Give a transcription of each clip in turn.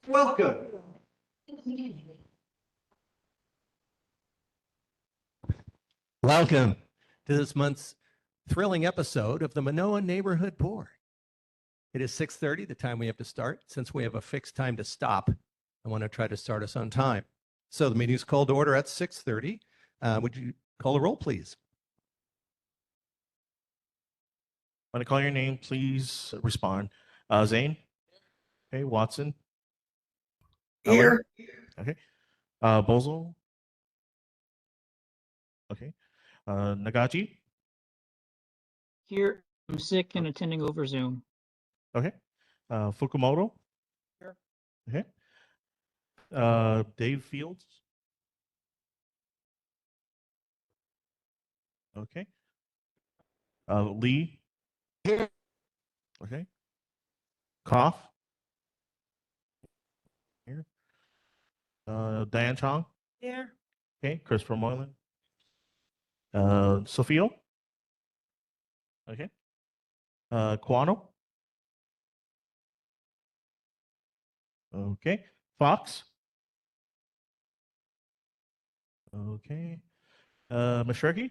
Welcome. Welcome to this month's thrilling episode of the Mānoa Neighborhood Board. It is 6:30, the time we have to start. Since we have a fixed time to stop, I want to try to start us on time. So the meeting is called to order at 6:30. Would you call the roll, please? When I call your name, please respond. Zane? Okay, Watson? Here. Okay. Bozo? Okay. Nagaji? Here, I'm sick and attending over Zoom. Okay. Fukumoto? Here. Okay. Dave Fields? Okay. Lee? Here. Okay. Koff? Here. Diane Chong? Here. Okay. Christopher Moylan? Sophia? Okay. Quano? Okay. Fox? Okay. Mashreki?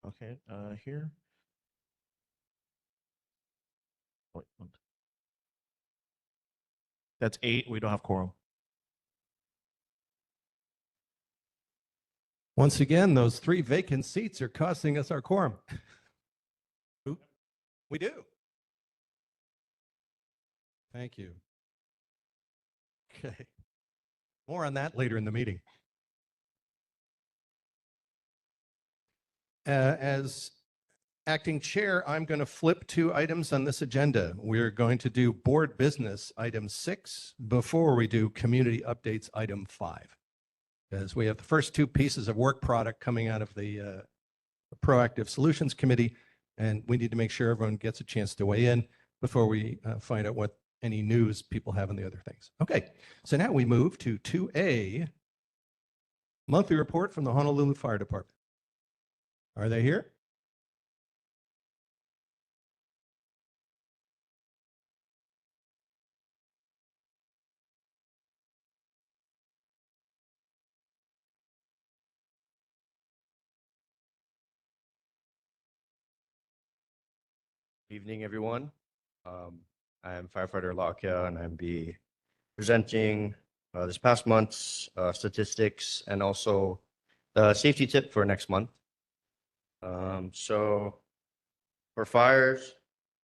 Okay. Here. Wait, one. That's 8. We don't have quorum. Once again, those 3 vacant seats are costing us our quorum. We do. Thank you. Okay. More on that later in the meeting. As acting chair, I'm going to flip 2 items on this agenda. We're going to do board business item 6 before we do community updates item 5. As we have the first 2 pieces of work product coming out of the Proactive Solutions Committee, and we need to make sure everyone gets a chance to weigh in before we find out what any news people have on the other things. Okay, so now we move to 2A, monthly report from the Honolulu Fire Department. Are they here? Evening, everyone. I am firefighter Lakia, and I'm be presenting this past month's statistics and also the safety tip for next month. So for fires,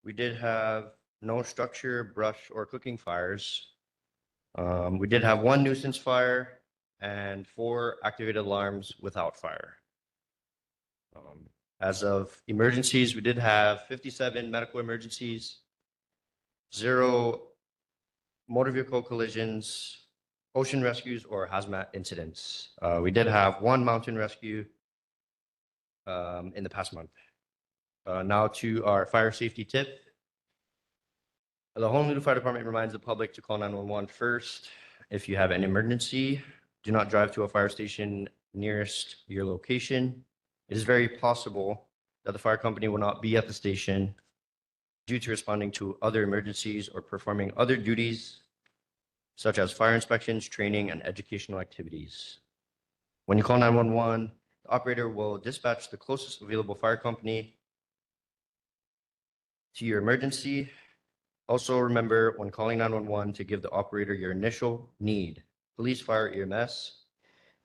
we did have no structure, brush, or cooking fires. We did have 1 nuisance fire and 4 activated alarms without fire. As of emergencies, we did have 57 medical emergencies, 0 motor vehicle collisions, ocean rescues, or hazmat incidents. We did have 1 mountain rescue in the past month. Now to our fire safety tip. The Honolulu Fire Department reminds the public to call 911 first. If you have an emergency, do not drive to a fire station nearest your location. It is very possible that the fire company will not be at the station due to responding to other emergencies or performing other duties, such as fire inspections, training, and educational activities. When you call 911, the operator will dispatch the closest available fire company to your emergency. Also remember, when calling 911, to give the operator your initial need, police, fire, EMS,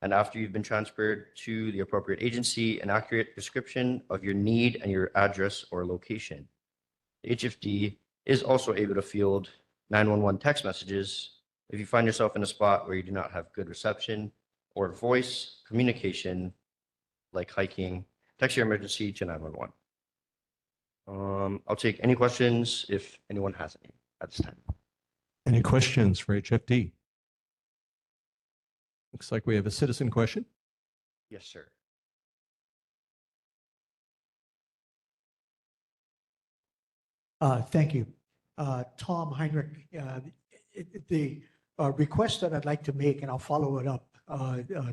and after you've been transferred to the appropriate agency, an accurate description of your need and your address or location. The HFD is also able to field 911 text messages if you find yourself in a spot where you do not have good reception or voice communication, like hiking. Text your emergency to 911. I'll take any questions if anyone has any at this time. Any questions for HFD? Looks like we have a citizen question. Yes, sir. Thank you. Tom Heinrich, the request that I'd like to make, and I'll follow it up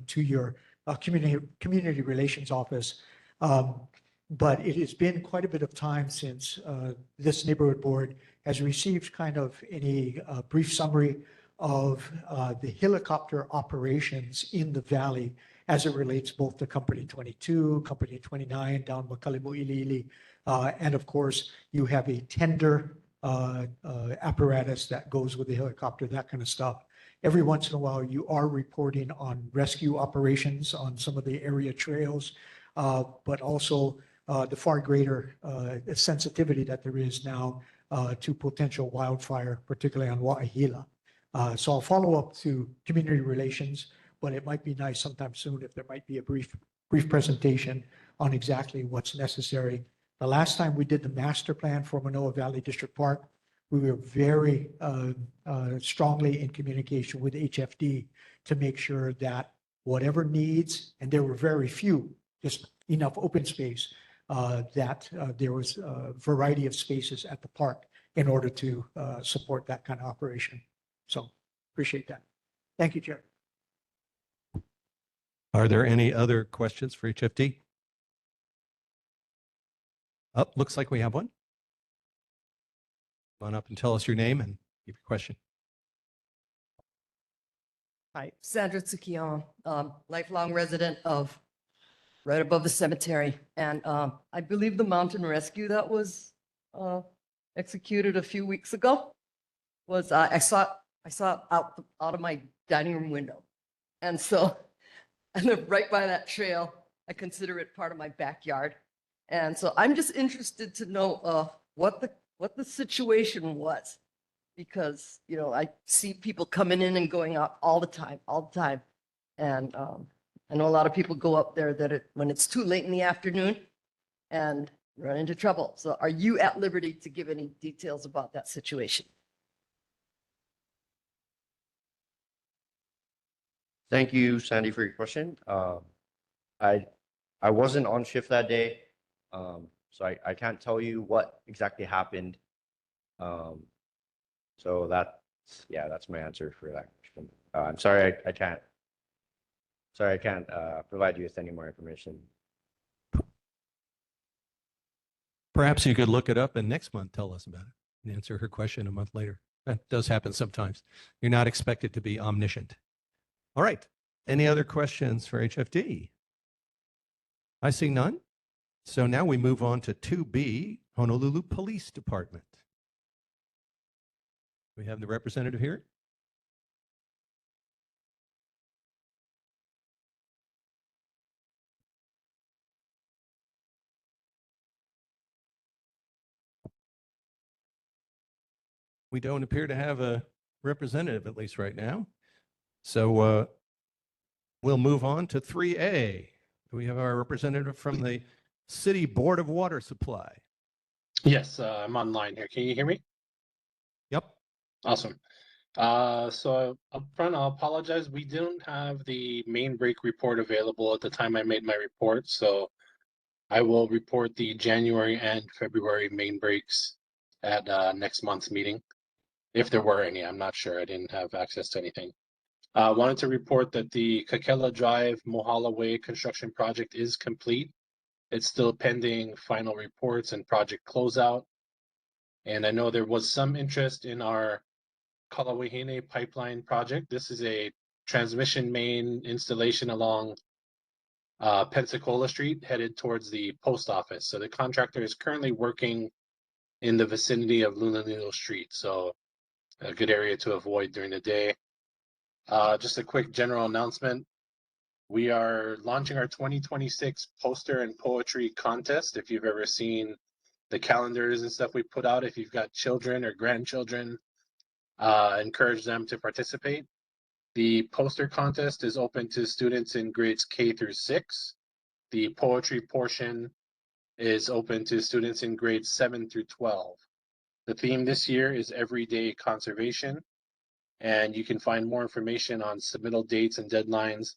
to your community relations office. But it has been quite a bit of time since this neighborhood board has received kind of any brief summary of the helicopter operations in the valley as it relates both to Company 22, Company 29 down Makalimu'iliili, and of course, you have a tender apparatus that goes with the helicopter, that kind of stuff. Every once in a while, you are reporting on rescue operations on some of the area trails, but also the far greater sensitivity that there is now to potential wildfire, particularly on Wa'ahila. So I'll follow up to community relations, but it might be nice sometime soon if there might be a brief presentation on exactly what's necessary. The last time we did the master plan for Manoa Valley District Park, we were very strongly in communication with HFD to make sure that whatever needs, and there were very few, just enough open space, that there was a variety of spaces at the park in order to support that kind of operation. So appreciate that. Thank you, Chair. Are there any other questions for HFD? Oh, looks like we have one. Come on up and tell us your name and give your question. Hi, Sandra Tsukiyon, lifelong resident of right above the cemetery. And I believe the mountain rescue that was executed a few weeks ago was, I saw it out of my dining room window. And so I live right by that trail. I consider it part of my backyard. And so I'm just interested to know what the situation was, because, you know, I see people coming in and going out all the time. And I know a lot of people go up there when it's too late in the afternoon and run into trouble. So are you at liberty to give any details about that situation? Thank you, Sandy, for your question. I wasn't on shift that day, so I can't tell you what exactly happened. So that's my answer for that question. I'm sorry, I can't. Sorry, I can't provide you with any more information. Perhaps you could look it up and next month tell us about it and answer her question a month later. That does happen sometimes. You're not expected to be omniscient. All right. Any other questions for HFD? I see none. So now we move on to 2B, Honolulu Police Department. We have the representative here. We don't appear to have a representative, at least right now. So we'll move on to 3A. We have our representative from the City Board of Water Supply. Yes, I'm online here. Can you hear me? Yep. Awesome. So up front, I'll apologize. We didn't have the main break report available at the time I made my report. So I will report the January and February main breaks at next month's meeting. If there were any, I'm not sure. I didn't have access to anything. Wanted to report that the Kakela Drive Mohala Way construction project is complete. It's still pending final reports and project closeout. And I know there was some interest in our Kalawahine pipeline project. This is a transmission main installation along Pensacola Street headed towards the post office. So the contractor is currently working in the vicinity of Lunalilo Street. So a good area to avoid during the day. Just a quick general announcement. We are launching our 2026 poster and poetry contest. If you've ever seen the calendars and stuff we put out, if you've got children or grandchildren, encourage them to participate. The poster contest is open to students in grades K through 6. The poetry portion is open to students in grades 7 through 12. The theme this year is Everyday Conservation, and you can find more information on submittal dates and deadlines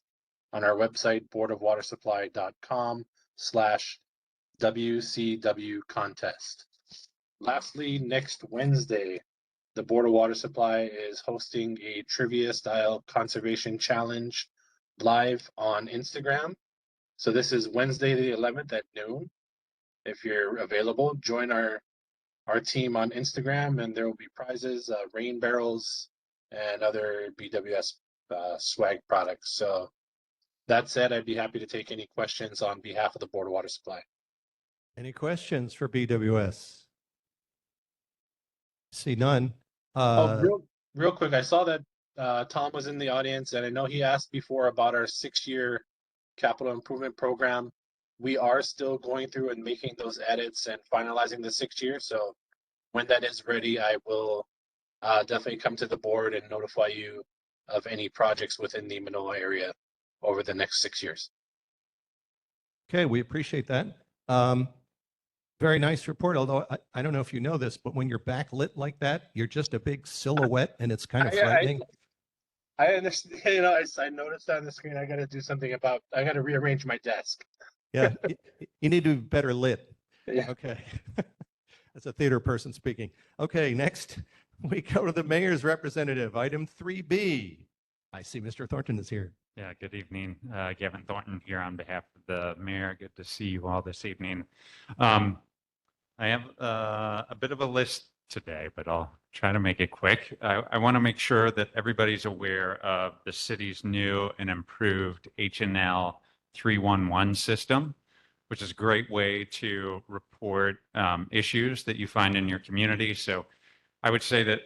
on our website, boardofwatersupply.com/WCW contest. Lastly, next Wednesday, the Board of Water Supply is hosting a trivia style conservation challenge live on Instagram. So this is Wednesday the 11th at noon. If you're available, join our our team on Instagram, and there will be prizes, rain barrels, and other BWS swag products. So that said, I'd be happy to take any questions on behalf of the Board of Water Supply. Any questions for BWS? See none. Oh, real quick, I saw that Tom was in the audience, and I know he asked before about our 6-year capital improvement program. We are still going through and making those edits and finalizing the 6 year. So when that is ready, I will definitely come to the board and notify you of any projects within the Manoa area over the next 6 years. Okay, we appreciate that. Very nice report, although I don't know if you know this, but when you're backlit like that, you're just a big silhouette and it's kind of frightening. I understand. I noticed on the screen. I got to do something about. I got to rearrange my desk. Yeah, you need to be better lit. Yeah. Okay. That's a theater person speaking. Okay, next we go to the mayor's representative, item 3B. I see Mr. Thornton is here. Yeah, good evening. Gavin Thornton here on behalf of the mayor. Good to see you all this evening. I have a bit of a list today, but I'll try to make it quick. I want to make sure that everybody's aware of the city's new and improved H&L 311 system, which is a great way to report issues that you find in your community. So I would say that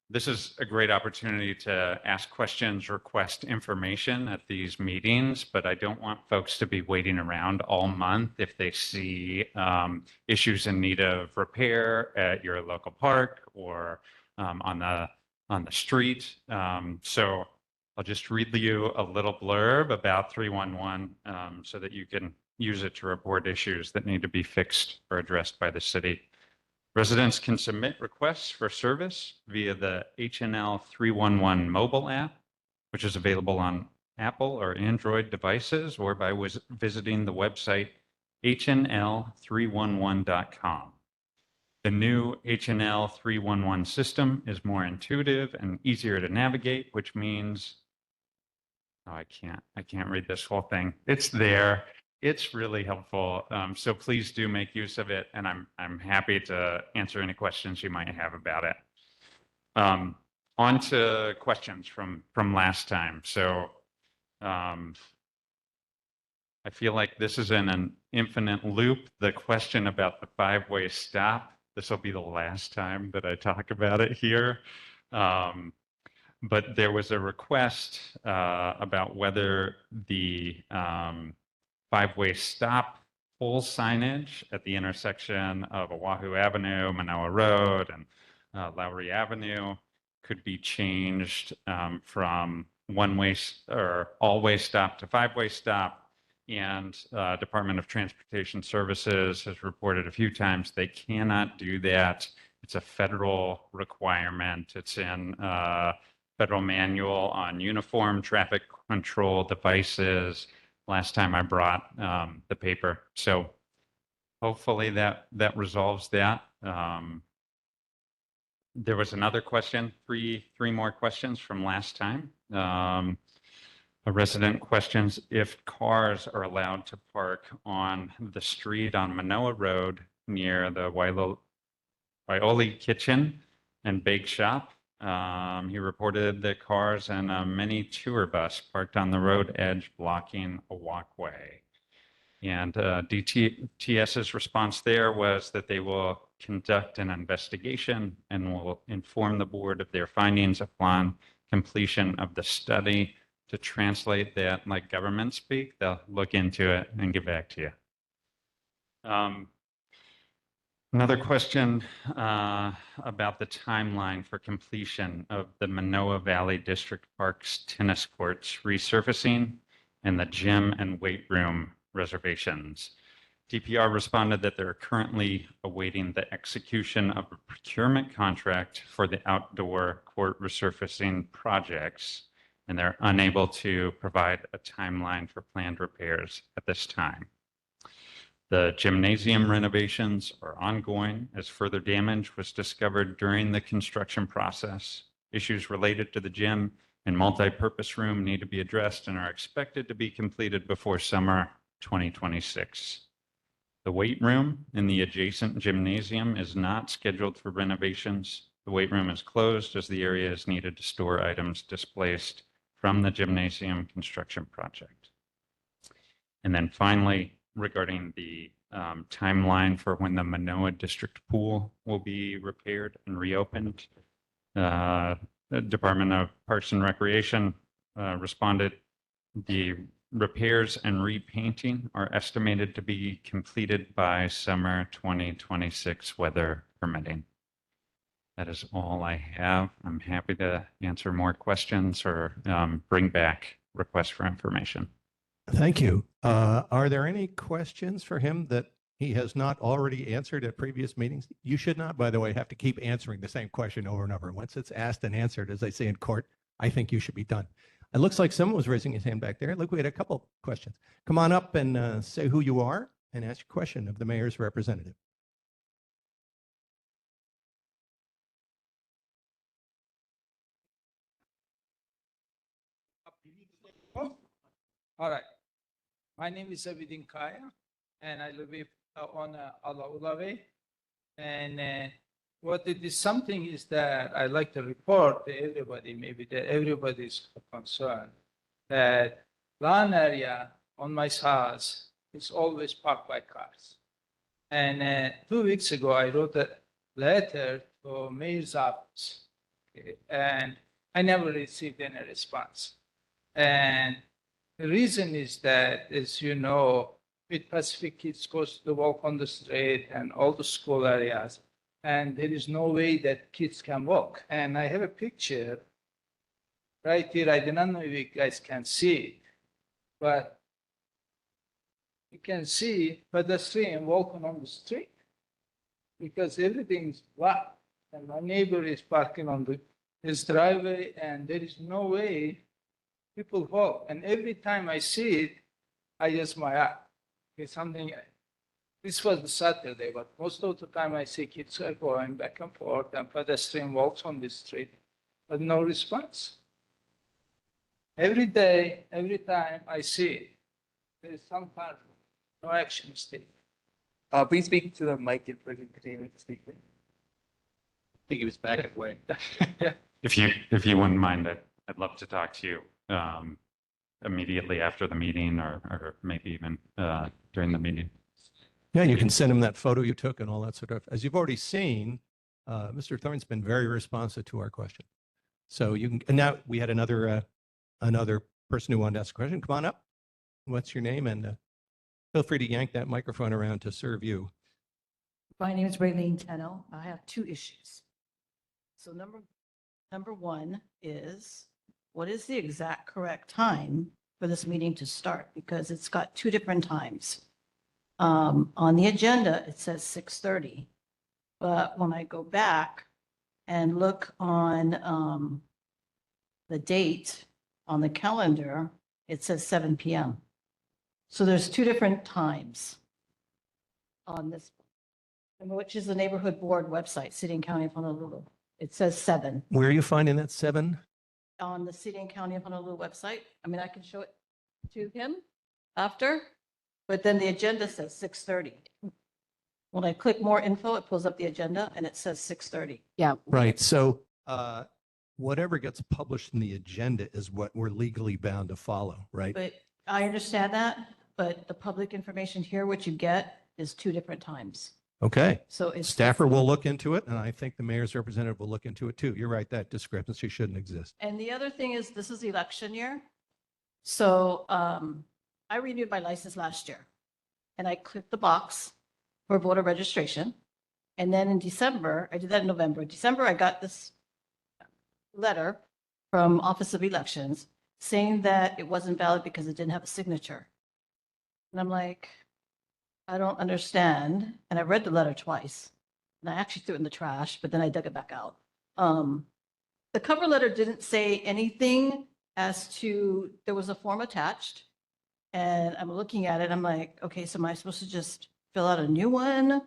this is a great opportunity to ask questions, request information at these meetings, but I don't want folks to be waiting around all month if they see issues in need of repair at your local park or on the street. So I'll just read you a little blurb about 311 so that you can use it to report issues that need to be fixed or addressed by the city. Residents can submit requests for service via the H&L 311 mobile app, which is available on Apple or Android devices, or by visiting the website hnl311.com. The new H&L 311 system is more intuitive and easier to navigate, which means, oh, I can't read this whole thing. It's there. It's really helpful. So please do make use of it, and I'm happy to answer any questions you might have about it. On to questions from last time. So I feel like this is in an infinite loop. The question about the 5-way stop, this will be the last time that I talk about it here. But there was a request about whether the 5-way stop pole signage at the intersection of Oahu Avenue, Manoa Road, and Lowry Avenue could be changed from one-way or all-way stop to 5-way stop. And Department of Transportation Services has reported a few times they cannot do that. It's a federal requirement. It's in federal manual on uniform traffic control devices. Last time I brought the paper. So hopefully that resolves that. There was another question, three more questions from last time. A resident questions if cars are allowed to park on the street on Manoa Road near the Waioli Kitchen and Bake Shop. He reported that cars and a mini tour bus parked on the road edge blocking a walkway. And DTS's response there was that they will conduct an investigation and will inform the board of their findings upon completion of the study. To translate that like government speak, they'll look into it and get back to you. Another question about the timeline for completion of the Manoa Valley District Park's tennis courts resurfacing and the gym and weight room reservations. DPR responded that they're currently awaiting the execution of a procurement contract for the outdoor court resurfacing projects, and they're unable to provide a timeline for planned repairs at this time. The gymnasium renovations are ongoing as further damage was discovered during the construction process. Issues related to the gym and multi-purpose room need to be addressed and are expected to be completed before summer 2026. The weight room in the adjacent gymnasium is not scheduled for renovations. The weight room is closed as the area is needed to store items displaced from the gymnasium construction project. And then finally, regarding the timeline for when the Mānoa district pool will be repaired and reopened, the Department of Parks and Recreation responded, the repairs and repainting are estimated to be completed by summer 2026, weather permitting. That is all I have. I'm happy to answer more questions or bring back requests for information. Thank you. Are there any questions for him that he has not already answered at previous meetings? You should not, by the way, have to keep answering the same question over and over. Once it's asked and answered, as they say in court, I think you should be done. It looks like someone was raising his hand back there. Look, we had a couple questions. Come on up and say who you are and ask your question of the mayor's representative. All right. My name is Abidin Kaya, and I live on Alaulave. And what it is something is that I like to report to everybody, maybe that everybody's concerned, that lawn area on my house is always parked by cars. And 2 weeks ago, I wrote a letter to mayor's office, and I never received any response. And the reason is that, as you know, with Pacific kids goes to walk on the street and all the school areas, and there is no way that kids can walk. And I have a picture right here. I do not know if you guys can see it, but you can see pedestrian walking on the street because everything's blocked. And my neighbor is parking on his driveway, and there is no way people walk. And every time I see it, I just smile. It's something. This was the Saturday, but most of the time I see kids are going back and forth and pedestrian walks on the street, but no response. Every day, every time I see it, there is some kind of no action taken. Please speak to the mic and continue to speak. I think he was backing away. If you wouldn't mind, I'd love to talk to you immediately after the meeting or maybe even during the meeting. Yeah, you can send him that photo you took and all that sort of. As you've already seen, Mr. Thorne's been very responsive to our question. So you can. And now we had another person who wanted to ask a question. Come on up. What's your name? And feel free to yank that microphone around to serve you. My name is Raylene Tenno. I have two issues. So number one is, what is the exact correct time for this meeting to start? Because it's got two different times. On the agenda, it says 6:30. But when I go back and look on the date on the calendar, it says 7 p.m. So there's two different times on this, which is the neighborhood board website, City and County of Honolulu. It says 7. Where are you finding that 7? On the City and County of Honolulu website. I mean, I can show it to him after, but then the agenda says 6:30. When I click more info, it pulls up the agenda and it says 6:30. Yeah. Right. So whatever gets published in the agenda is what we're legally bound to follow, right? But I understand that, but the public information here, what you get is two different times. Okay. So it's. Staffer will look into it, and I think the mayor's representative will look into it too. You're right, that discrepancy shouldn't exist. And the other thing is, this is election year. So I renewed my license last year and I clicked the box for voter registration. And then in December, I did that in November. December, I got this letter from Office of Elections saying that it wasn't valid because it didn't have a signature. And I'm like, I don't understand. And I read the letter twice and I actually threw it in the trash, but then I dug it back out. The cover letter didn't say anything as to, there was a form attached and I'm looking at it. I'm like, okay, so am I supposed to just fill out a new one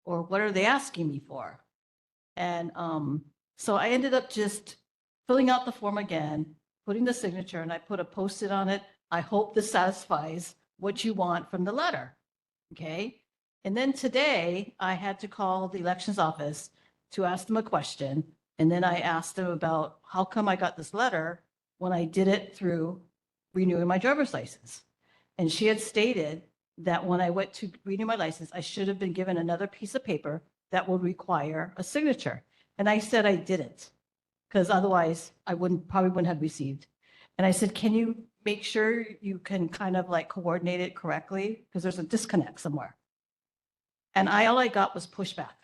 or what are they asking me for? And so I ended up just filling out the form again, putting the signature, and I put a Post-it on it. I hope this satisfies what you want from the letter. Okay. And then today I had to call the elections office to ask them a question. And then I asked them about how come I got this letter when I did it through renewing my driver's license. And she had stated that when I went to renew my license, I should have been given another piece of paper that would require a signature. And I said I didn't, because otherwise I probably wouldn't have received. And I said, can you make sure you can kind of like coordinate it correctly? Because there's a disconnect somewhere. And all I got was pushback.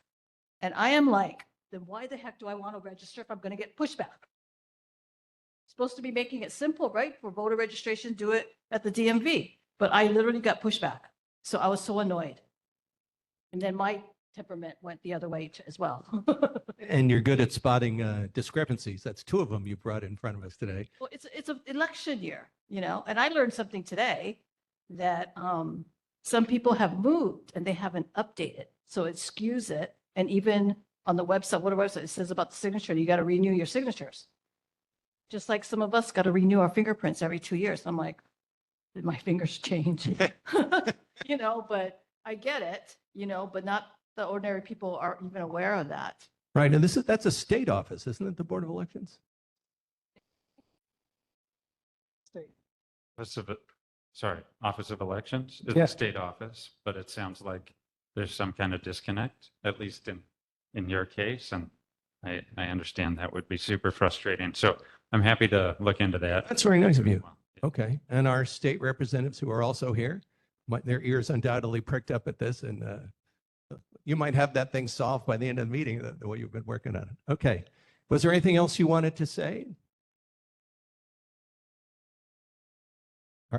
And I am like, then why the heck do I want to register if I'm going to get pushback? Supposed to be making it simple, right? For voter registration, do it at the DMV. But I literally got pushback. So I was so annoyed. And then my temperament went the other way as well. And you're good at spotting discrepancies. That's two of them you brought in front of us today. Well, it's an election year, you know, and I learned something today that some people have moved and they haven't updated. So it skews it. And even on the website, what a website, it says about the signature, you got to renew your signatures. Just like some of us got to renew our fingerprints every 2 years. I'm like, did my fingers change? You know, but I get it, you know, but not the ordinary people are even aware of that. Right. And that's a state office, isn't it? The Board of Elections? Office of Elections is Yeah. a state office, but it sounds like there's some kind of disconnect, at least in your case. And I understand that would be super frustrating. So I'm happy to look into that. That's very nice of you. Okay. And our state representatives who are also here, their ears undoubtedly pricked up at this, and you might have that thing solved by the end of the meeting, the way you've been working on it. Okay. Was there anything else you wanted to say?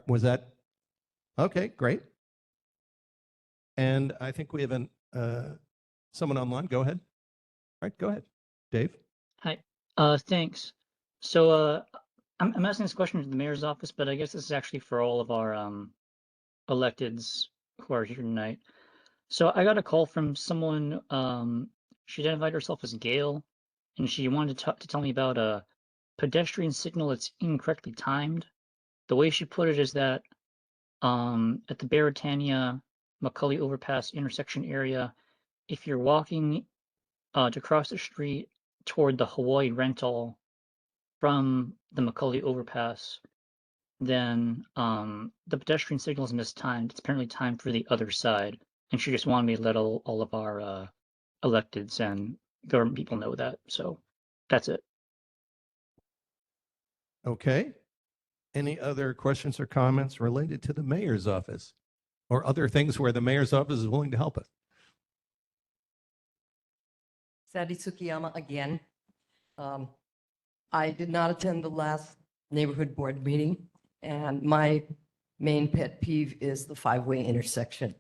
Was that? Okay, great. And I think we have someone online. Go ahead. All right, go ahead. Dave? Hi. Thanks. So I'm asking this question to the mayor's office, but I guess this is actually for all of our electeds who are here tonight. So I got a call from someone. She identified herself as Gail, and she wanted to tell me about a pedestrian signal that's incorrectly timed. The way she put it is that at the Baratania McCully overpass intersection area, if you're walking to cross the street toward the Hawaii rental from the McCully overpass, then the pedestrian signal is mistimed. It's apparently timed for the other side. And she just wanted me to let all of our electeds and government people know that. So that's it. Okay. Any other questions or comments related to the mayor's office or other things where the mayor's office is willing to help us? Sadie Tsukiyama again. I did not attend the last neighborhood board meeting, and my main pet peeve is the five-way intersection.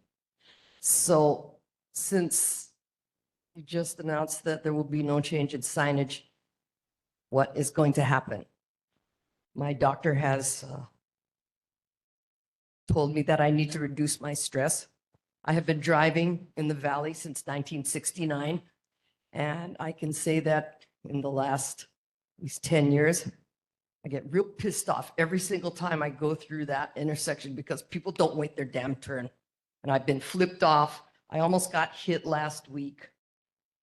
So since you just announced that there will be no change in signage, what is going to happen? My doctor has told me that I need to reduce my stress. I have been driving in the valley since 1969, and I can say that in the last at least 10 years, I get real pissed off every single time I go through that intersection because people don't wait their damn turn. And I've been flipped off. I almost got hit last week,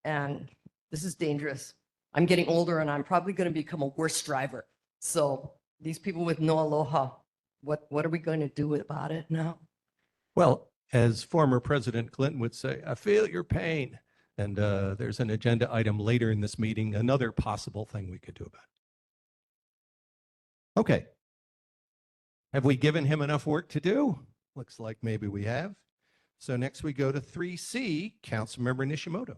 and this is dangerous. I'm getting older, and I'm probably going to become a worse driver. So these people with no aloha, what are we going to do about it now? Well, as former President Clinton would say, I feel your pain. And there's an agenda item later in this meeting, another possible thing we could do about it. Okay. Have we given him enough work to do? Looks like maybe we have. So next we go to 3C, Councilmember Nishimoto.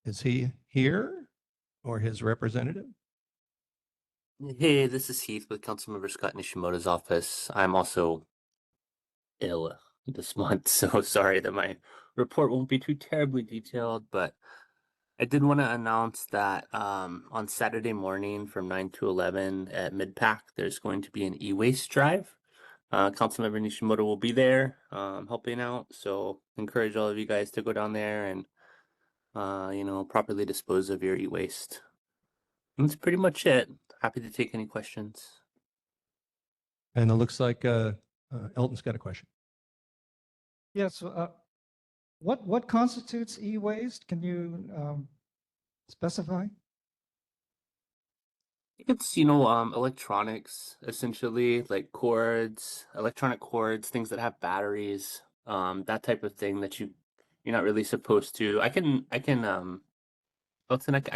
Is he here or his representative? Hey, this is Heath with Councilmember Scott Nishimoto's office. I'm also ill this month, so sorry that my report won't be too terribly detailed, but I did want to announce that on Saturday morning from 9 to 11 at MidPAC, there's going to be an e-waste drive. Councilmember Nishimoto will be there helping out, so encourage all of you guys to go down there and properly dispose of your e-waste. And that's pretty much it. Happy to take any questions. And it looks like Elton's got a question. Yes, what constitutes e-waste? Can you specify? It's, electronics, essentially, like cords, electronic cords, things that have batteries, that type of thing that you're not really supposed to. Elton, I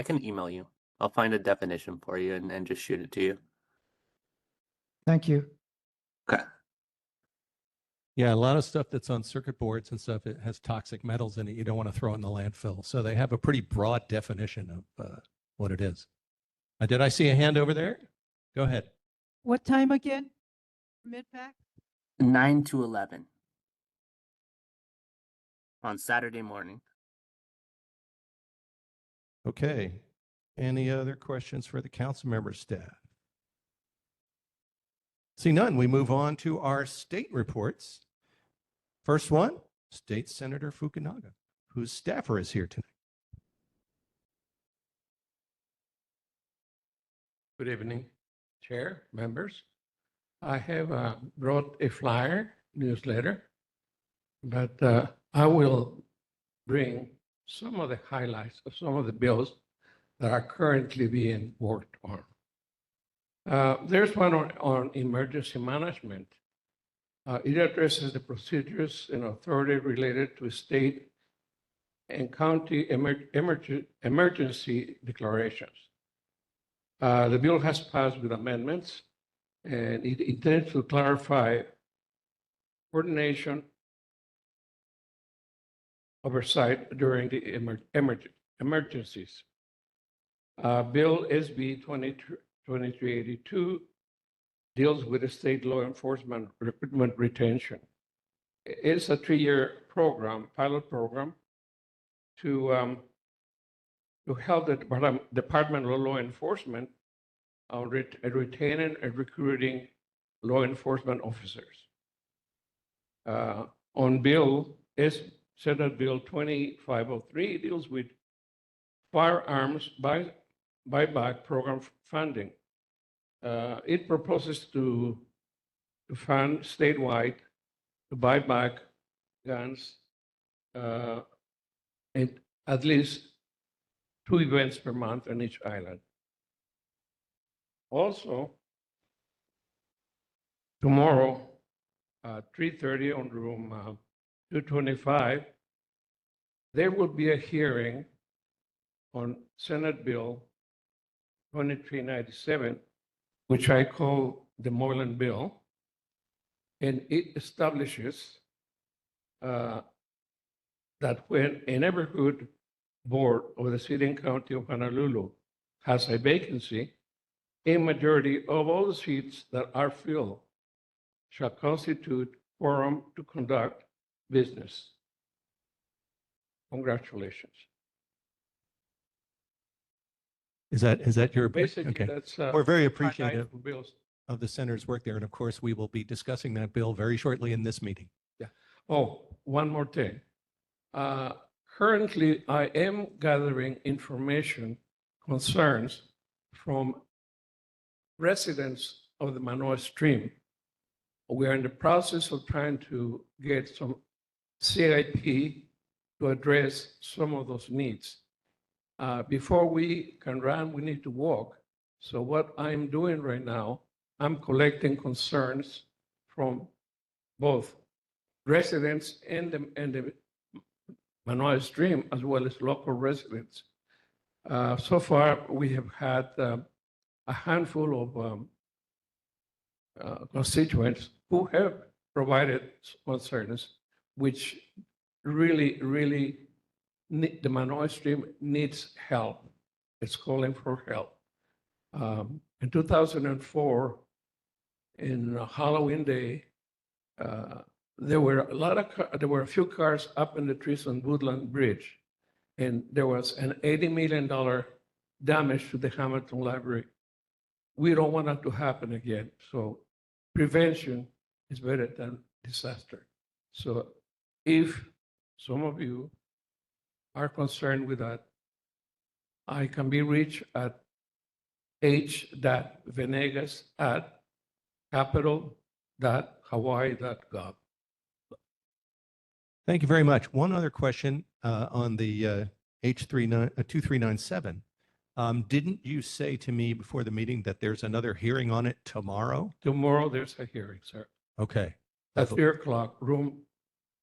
can email you. I'll find a definition for you and just shoot it to you. Thank you. Okay. Yeah, a lot of stuff that's on circuit boards and stuff, it has toxic metals in it. You don't want to throw in the landfill. So they have a pretty broad definition of what it is. Did I see a hand over there? Go ahead. What time again? Mid-pack? 9 to 11 on Saturday morning. Okay. Any other questions for the council member staff? See none, we move on to our state reports. First one, State Senator Fukunaga, whose staffer is here tonight. Good evening, Chair, members. I have brought a flyer newsletter, but I will bring some of the highlights of some of the bills that are currently being worked on. There's one on emergency management. It addresses the procedures and authority related to state and county emergency declarations. The bill has passed with amendments, and it intends to clarify coordination, oversight during the emergencies. Bill SB 2382 deals with the state law enforcement recruitment retention. It's a 3-year program, pilot program, to help the Department of Law Enforcement on retaining and recruiting law enforcement officers. On bill is Senate Bill 2503 deals with firearms buyback program funding. It proposes to fund statewide to buy back guns and at least 2 events per month on each island. Also, tomorrow at 3:30 on room 225, there will be a hearing on Senate Bill 2397, which I call the Moylan Bill, and it establishes that when a neighborhood board of the city and county of Honolulu has a vacancy, a majority of all the seats that are filled shall constitute quorum to conduct business. Congratulations. Is that your? Basically, okay. that's We're very highlight appreciative of bills. of the senator's work there. And of course, we will be discussing that bill very shortly in this meeting. Yeah. Oh, one more thing. Currently, I am gathering information, concerns from residents of the Mānoa stream. We are in the process of trying to get some CIP to address some of those needs. Before we can run, we need to walk. So what I'm doing right now, I'm collecting concerns from both residents and the Mānoa stream, as well as local residents. So far, we have had a handful of constituents who have provided concerns, which really the Mānoa stream needs help. It's calling for help. In 2004, in Halloween Day, there were a few cars up in the trees on Woodland Bridge, and there was an $80 million damage to the Hamilton Library. We don't want that to happen again. So prevention is better than disaster. So if some of you are concerned with that, I can be reached at h.venegas@capital.hawaii.gov. Thank you very much. One other question on the H2397. Didn't you say to me before the meeting that there's another hearing on it tomorrow? Tomorrow, there's a hearing, sir. Okay. At 3:00, room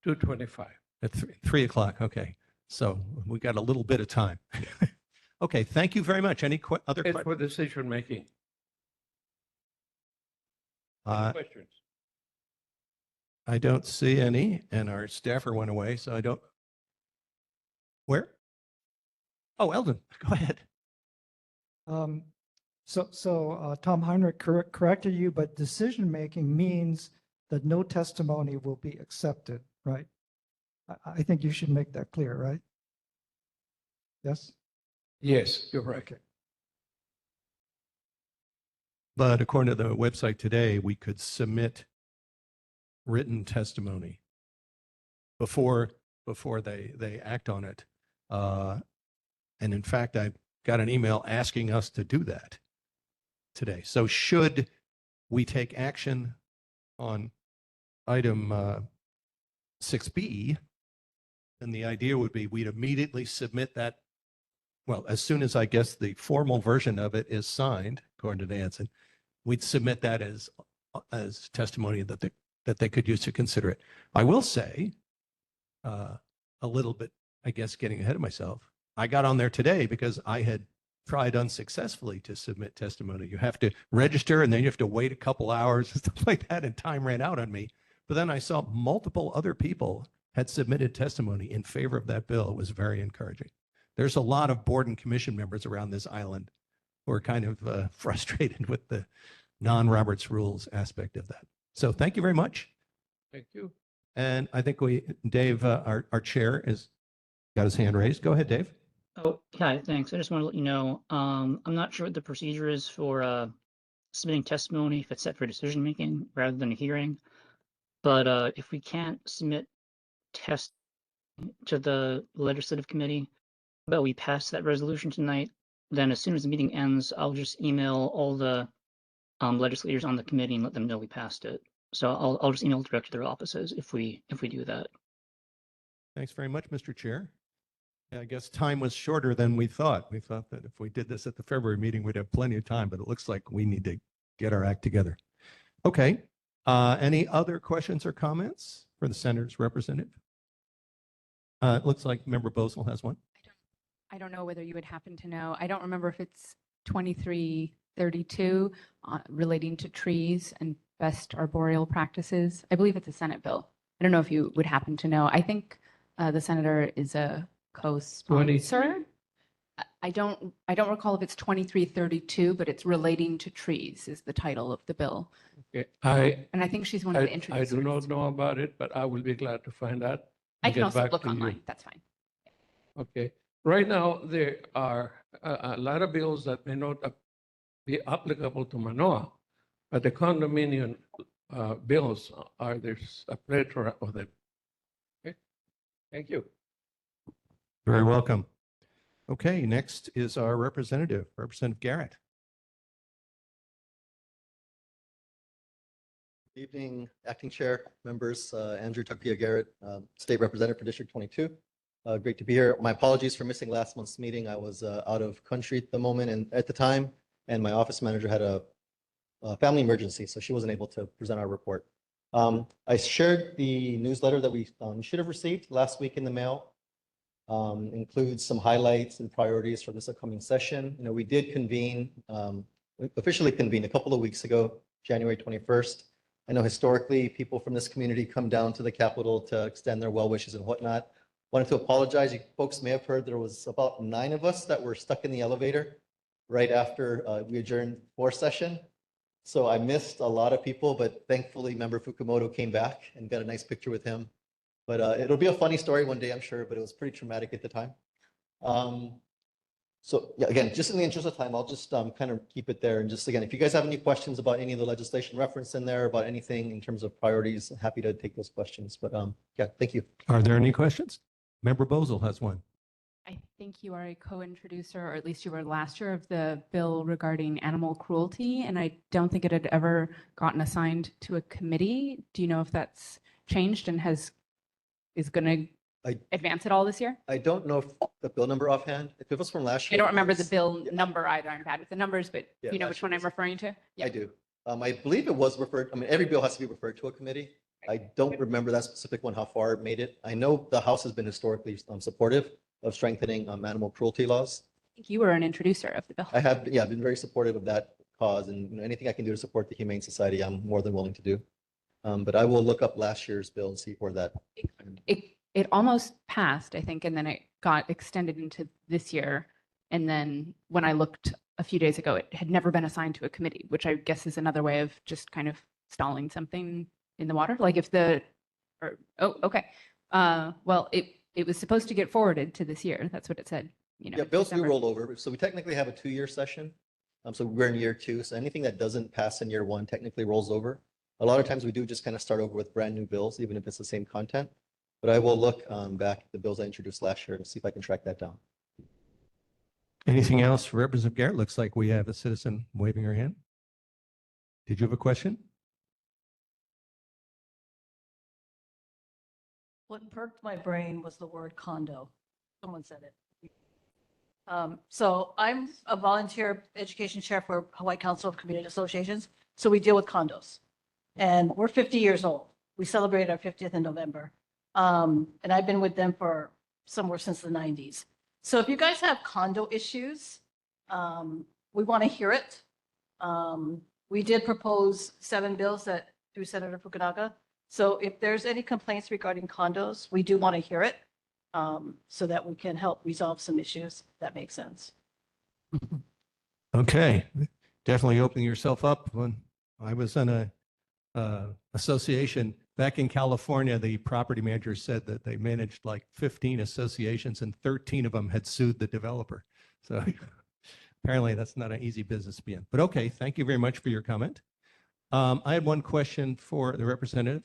225. At 3 o'clock. Okay. So we got a little bit of time. Okay. Thank you very much. Any other It's questions? for decision making. Questions? I don't see any, and our staffer went away, so I don't. Where? Oh, Eldon, go ahead. Tom Heinrich corrected you, but decision-making means that no testimony will be accepted, right? I think you should make that clear, right? Yes? Yes, you're right. Okay. But according to the website today, we could submit written testimony before they act on it. And in fact, I got an email asking us to do that today. So should we take action on item 6B, then the idea would be we'd immediately submit that. Well, as soon as I guess the formal version of it is signed, according to Nansen, we'd submit that as testimony that they could use to consider it. I will say, a little bit, I guess, getting ahead of myself, I got on there today because I had tried unsuccessfully to submit testimony. You have to register and then you have to wait a couple hours and stuff like that, and time ran out on me. But then I saw multiple other people had submitted testimony in favor of that bill. It was very encouraging. There's a lot of board and commission members around this island who are kind of frustrated with the non-Roberts rules aspect of that. So thank you very much. Thank you. And I think Dave, our chair, has got his hand raised. Go ahead, Dave. Oh, hi, thanks. I just want to let you know, I'm not sure what the procedure is for submitting testimony if it's set for decision making rather than a hearing. But if we can't submit test to the legislative committee, but we pass that resolution tonight, then as soon as the meeting ends, I'll just email all the legislators on the committee and let them know we passed it. So I'll just email direct to their offices if we do that. Thanks very much, Mr. Chair. I guess time was shorter than we thought. We thought that if we did this at the February meeting, we'd have plenty of time, but it looks like we need to get our act together. Okay. Any other questions or comments for the senator's representative? It looks like Member Bosel has one. I don't know whether you would happen to know. I don't remember if it's 2332 relating to trees and best arboreal practices. I believe it's a Senate bill. I don't know if you would happen to know. I think the senator is a co-sponsor. I don't recall if it's 2332, but it's relating to trees is the title of the bill. Okay. And I think she's one of the I introducers. do not know about it, but I will be glad to find out. I and can get also back look to you. online. That's fine. Okay. Right now, there are a lot of bills that may not be applicable to Mānoa, but the condominium bills there's a plethora of them. Okay. Thank you. Very welcome. Okay, next is our representative, Representative Garrett. Good evening, Acting Chair, members, Andrew Tuckpia Garrett, State Representative for District 22. Great to be here. My apologies for missing last month's meeting. I was out of country at the moment and at the time, and my office manager had a family emergency, so she wasn't able to present our report. I shared the newsletter that we should have received last week in the mail. Includes some highlights and priorities for this upcoming session. We did convene, officially convene a couple of weeks ago, January 21st. I know historically people from this community come down to the Capitol to extend their well wishes and whatnot. Wanted to apologize. You folks may have heard there was about 9 of us that were stuck in the elevator right after we adjourned for session. So I missed a lot of people, but thankfully Member Fukumoto came back and got a nice picture with him. But it'll be a funny story one day, I'm sure, but it was pretty traumatic at the time. So yeah, again, just in the interest of time, I'll just kind of keep it there. And just again, if you guys have any questions about any of the legislation referenced in there, about anything in terms of priorities, happy to take those questions. But yeah, thank you. Are there any questions? Member Bosel has one. I think you are a co-introducer, or at least you were last year, of the bill regarding animal cruelty, and I don't think it had ever gotten assigned to a committee. Do you know if that's changed and has is going I- to advance it all this year? I don't know if the bill number offhand, if it was from last I year. don't remember the it's- bill number either. I'm bad with the numbers, but Yeah, you know last which one year I'm referring to? I do. I believe it was referred, I mean, every bill has to be referred to a committee. I don't remember that specific one, how far it made it. I know the House has been historically supportive of strengthening animal cruelty laws. I think you were an introducer of the bill. I have, yeah, been very supportive of that cause, and anything I can do to support the Humane Society, I'm more than willing to do. But I will look up last year's bill and see where that. It almost passed, I think, and then it got extended into this year. And then when I looked a few days ago, it had never been assigned to a committee, which I guess is another way of just kind of stalling something in the water. Like if okay. Well, it was supposed to get forwarded to this year. That's what it said. Yeah, bills do December. roll over. So we technically have a 2-year session. So we're in year 2. So anything that doesn't pass in year 1 technically rolls over. A lot of times we do just kind of start over with brand new bills, even if it's the same content. But I will look back at the bills I introduced last year to see if I can track that down. Anything else for Representative Garrett? Looks like we have a citizen waving her hand. Did you have a question? What perked my brain was the word condo. Someone said it. So I'm a volunteer education chair for Hawaii Council of Community Associations. So we deal with condos. And we're 50 years old. We celebrated our 50th in November. And I've been with them for somewhere since the 90s. So if you guys have condo issues, we want to hear it. We did propose 7 bills that through Senator Fukunaga. So if there's any complaints regarding condos, we do want to hear it so that we can help resolve some issues. That makes sense. Okay, definitely opening yourself up. When I was in a association back in California, the property manager said that they managed like 15 associations and 13 of them had sued the developer. So apparently that's not an easy business to be in. But okay, thank you very much for your comment. I had one question for the representative.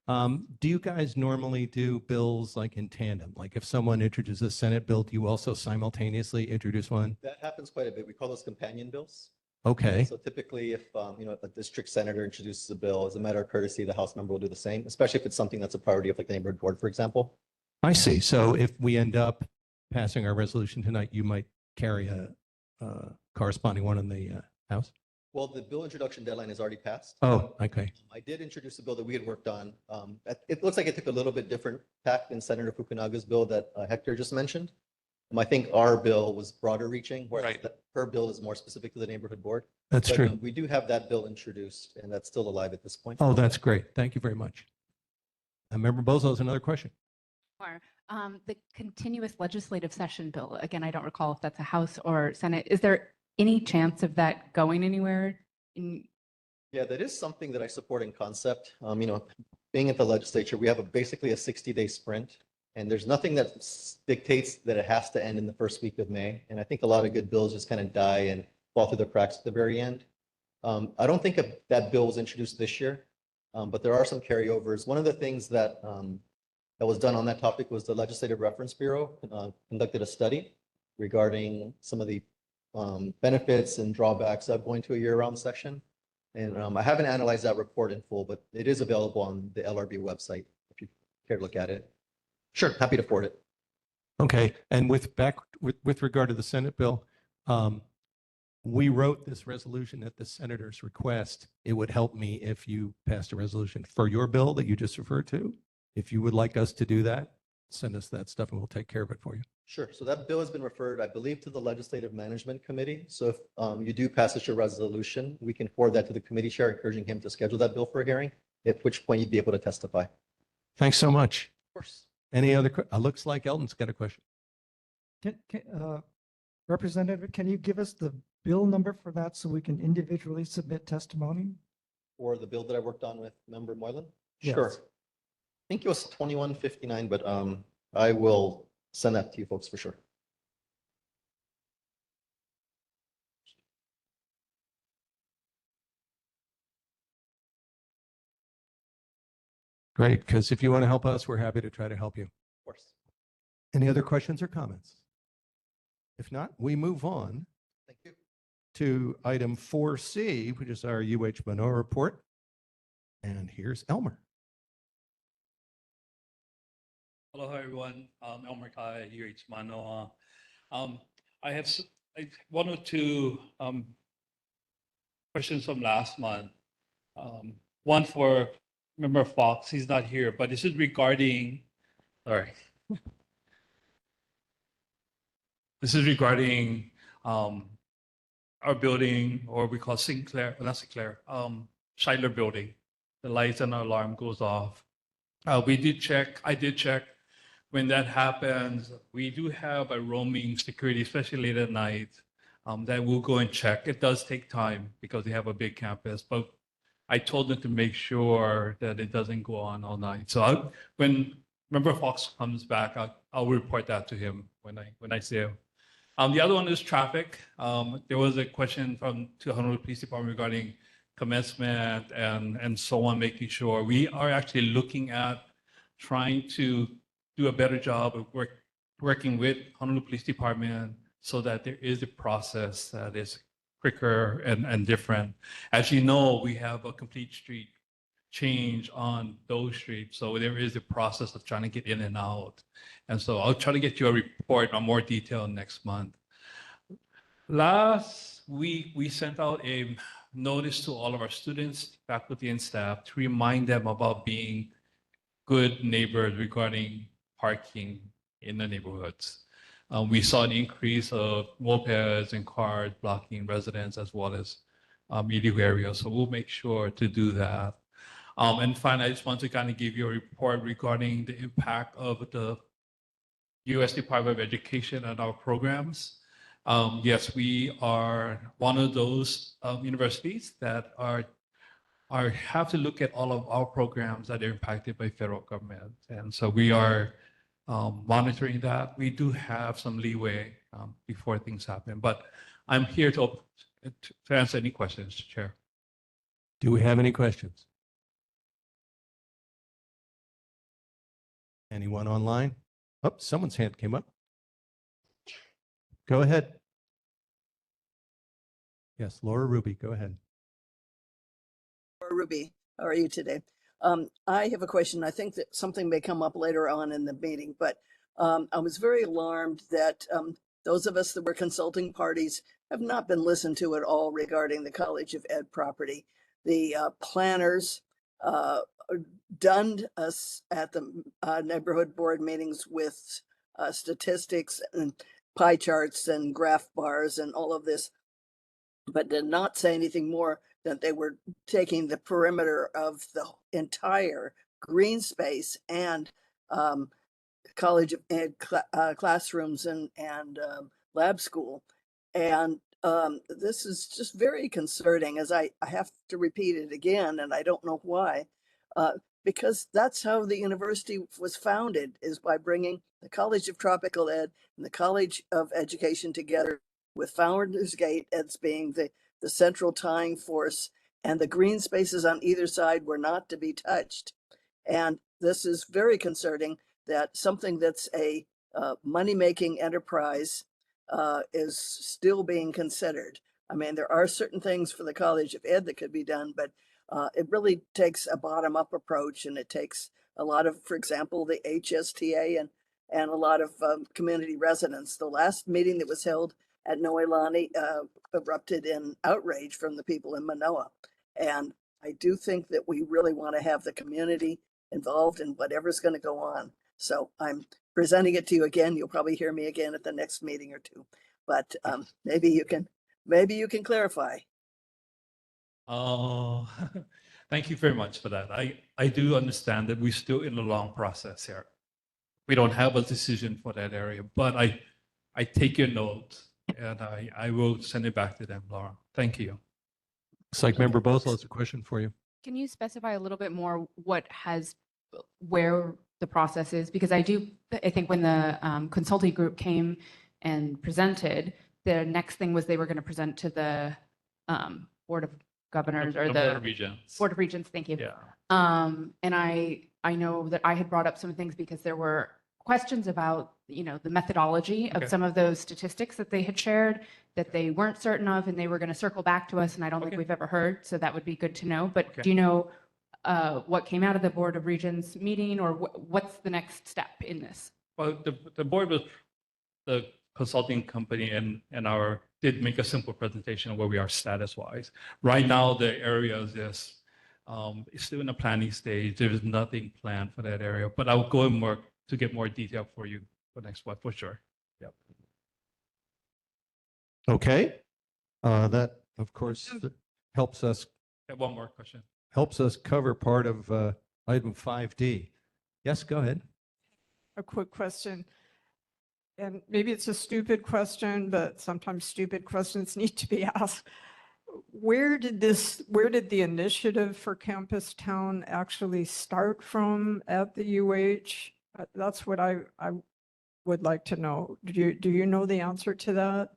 Do you guys normally do bills like in tandem? Like if someone introduces a Senate bill, do you also simultaneously introduce one? That happens quite a bit. We call those companion bills. Okay. So typically, if a district senator introduces a bill, as a matter of courtesy, the House member will do the same, especially if it's something that's a priority of like the neighborhood board, for example. I see. So if we end up passing our resolution tonight, you might carry a corresponding one in the House? Well, the bill introduction deadline is already passed. Oh, okay. I did introduce a bill that we had worked on. It looks like it took a little bit different tack than Senator Fukunaga's bill that Hector just mentioned. I think our bill was broader reaching, whereas her bill is more specific to the neighborhood board. That's But, true. we do have that bill introduced, and that's still alive at this point. Oh, that's great. Thank you very much. Member Bozo has another question. Or, the continuous legislative session bill, again, I don't recall if that's a House or Senate. Is there any chance of that going anywhere? Yeah, that is something that I support in concept. Being at the legislature, we have basically a 60-day sprint, and there's nothing that dictates that it has to end in the first week of May. And I think a lot of good bills just kind of die and fall through the cracks at the very end. I don't think that bill was introduced this year, but there are some carryovers. One of the things that was done on that topic was the Legislative Reference Bureau conducted a study regarding some of the benefits and drawbacks of going to a year-round session. And I haven't analyzed that report in full, but it is available on the LRB website if you care to look at it. Sure, happy to forward it. Okay. And with regard to the Senate bill, we wrote this resolution at the senator's request. It would help me if you passed a resolution for your bill that you just referred to. If you would like us to do that, send us that stuff and we'll take care of it for you. Sure. So that bill has been referred, I believe, to the Legislative Management Committee. So if you do pass such a resolution, we can forward that to the committee chair, encouraging him to schedule that bill for a hearing, at which point you'd be able to testify. Thanks so much. Of course. Any other, looks like Eldon's got a question. Representative, can you give us the bill number for that so we can individually submit testimony? For the bill that I worked on with Member Moylan? Yes. Sure. I think it was 2159, but I will send that to you folks for sure. Great, because if you want to help us, we're happy to try to help you. Of course. Any other questions or comments? If not, we move on Thank you. to item 4C, which is our Mānoa report. And here's Elmer. Hello, everyone. Elmer Kai, UH Mānoa. I have one or two questions from last month. One for Member Fox, he's not here, but this is regarding, sorry. This is regarding our building, or we call Sinclair, not Sinclair, Scheidler building. The lights and alarm goes off. I did check. When that happens, we do have a roaming security, especially late at night, that will go and check. It does take time because they have a big campus, but I told them to make sure that it doesn't go on all night. So when Member Fox comes back, I'll report that to him when I see him. The other one is traffic. There was a question to Honolulu Police Department regarding commencement and so on, making sure we are actually looking at trying to do a better job of working with Honolulu Police Department so that there is a process that is quicker and different. As you know, we have a complete street change on those streets. So there is a process of trying to get in and out. And so I'll try to get you a report on more detail next month. Last week, we sent out a notice to all of our students, faculty, and staff to remind them about being good neighbors regarding parking in the neighborhoods. We saw an increase of mopeds and cars blocking residents as well as illegal areas. So we'll make sure to do that. And finally, I just want to kind of give you a report regarding the impact of the U.S. Department of Education and our programs. Yes, we are one of those universities that have to look at all of our programs that are impacted by federal government. And so we are monitoring that. We do have some leeway before things happen, but I'm here to answer any questions, Chair. Do we have any questions? Anyone online? Oh, someone's hand came up. Go ahead. Yes, Laura Ruby, go ahead. Ruby, how are you today? I have a question. I think that something may come up later on in the meeting, but I was very alarmed that those of us that were consulting parties have not been listened to at all regarding the College of Ed property. The planners dunned us at the neighborhood board meetings with statistics and pie charts and graph bars and all of this, but did not say anything more than they were taking the perimeter of the entire green space and College of Ed classrooms and lab school. And this is just very concerning, as I have to repeat it again, and I don't know why, because that's how the university was founded, is by bringing the College of Tropical Ed and the College of Education together, with Founders Gate as being the central tying force, and the green spaces on either side were not to be touched. And this is very concerning that something that's a money-making enterprise is still being considered. I mean, there are certain things for the College of Ed that could be done, but it really takes a bottom-up approach, and it takes a lot of, for example, the HSTA and a lot of community residents. The last meeting that was held at Noelani erupted in outrage from the people in Manoa. And I do think that we really want to have the community involved in whatever's going to go on. So I'm presenting it to you again. You'll probably hear me again at the next meeting or two, but maybe you can clarify. Oh, thank you very much for that. I do understand that we're still in a long process here. We don't have a decision for that area, but I take your note and I will send it back to them, Laura. Thank you. Looks like Member Bothell has a question for you. Can you specify a little bit more where the process is? Because I think when the consulting group came and presented, the next thing was they were going to present to the Board of Governors or the Board of Regents. Board of Regents, thank you. Yeah. And I know that I had brought up some things because there were questions about, the methodology of some of those statistics that they had shared that they weren't certain of, and they were going to circle back to us, and I don't think we've ever heard, so that would be good to know. But do you know what came out of the Board of Regents meeting, or what's the next step in this? Well, the board was the consulting company and our did make a simple presentation of where we are status wise. Right now, the area is just it's still in the planning stage. There is nothing planned for that area, but I will go in more to get more detail for you for next one for sure. Yep. Okay. That, of course, helps us Have one more question. cover part of item 5D. Yes, go ahead. A quick question. And maybe it's a stupid question, but sometimes stupid questions need to be asked. Where did the initiative for Campus Town actually start from at the UH? That's what I would like to know. Do you know the answer to that?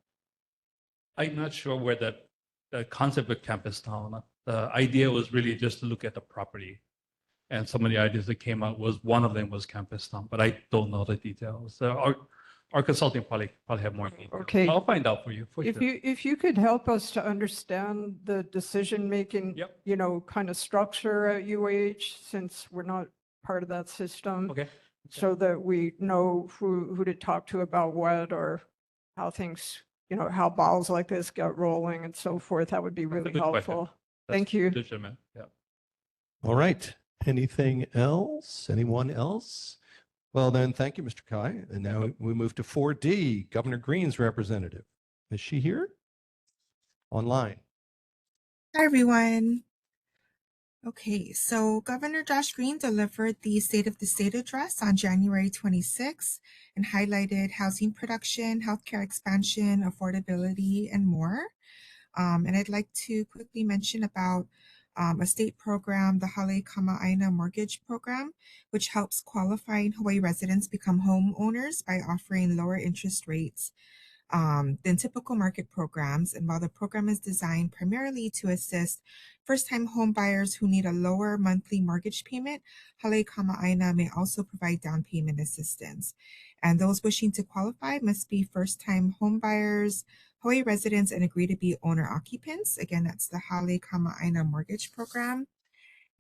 I'm not sure where the concept of Campus Town, the idea was really just to look at the property. And some of the ideas that came out was one of them was Campus Town, but I don't know the details. So our consulting probably have more details. Okay. I'll find out for you. For If sure. you could help us to understand the decision-making, kind of structure at UH, since we're not part of that system. Okay. So that we know who to talk to about what, or how things, how balls like this get rolling and so forth, that would be really good question. helpful. That's Thank you. legitimate. Yeah. All right. Anything else? Anyone else? Well, then, thank you, Mr. Kai. And now we move to 4D, Governor Green's representative. Is she here? Online. Hi, everyone. Okay, so Governor Josh Green delivered the State of the State address on January 26 and highlighted housing production, healthcare expansion, affordability, and more. And I'd like to quickly mention about a state program, the Hale Kama'aina Mortgage Program, which helps qualifying Hawaii residents become homeowners by offering lower interest rates than typical market programs. And while the program is designed primarily to assist first-time home buyers who need a lower monthly mortgage payment, Hale Kama'aina may also provide down payment assistance. And those wishing to qualify must be first-time home buyers, Hawaii residents, and agree to be owner occupants. Again, that's the Hale Kama'aina Mortgage Program.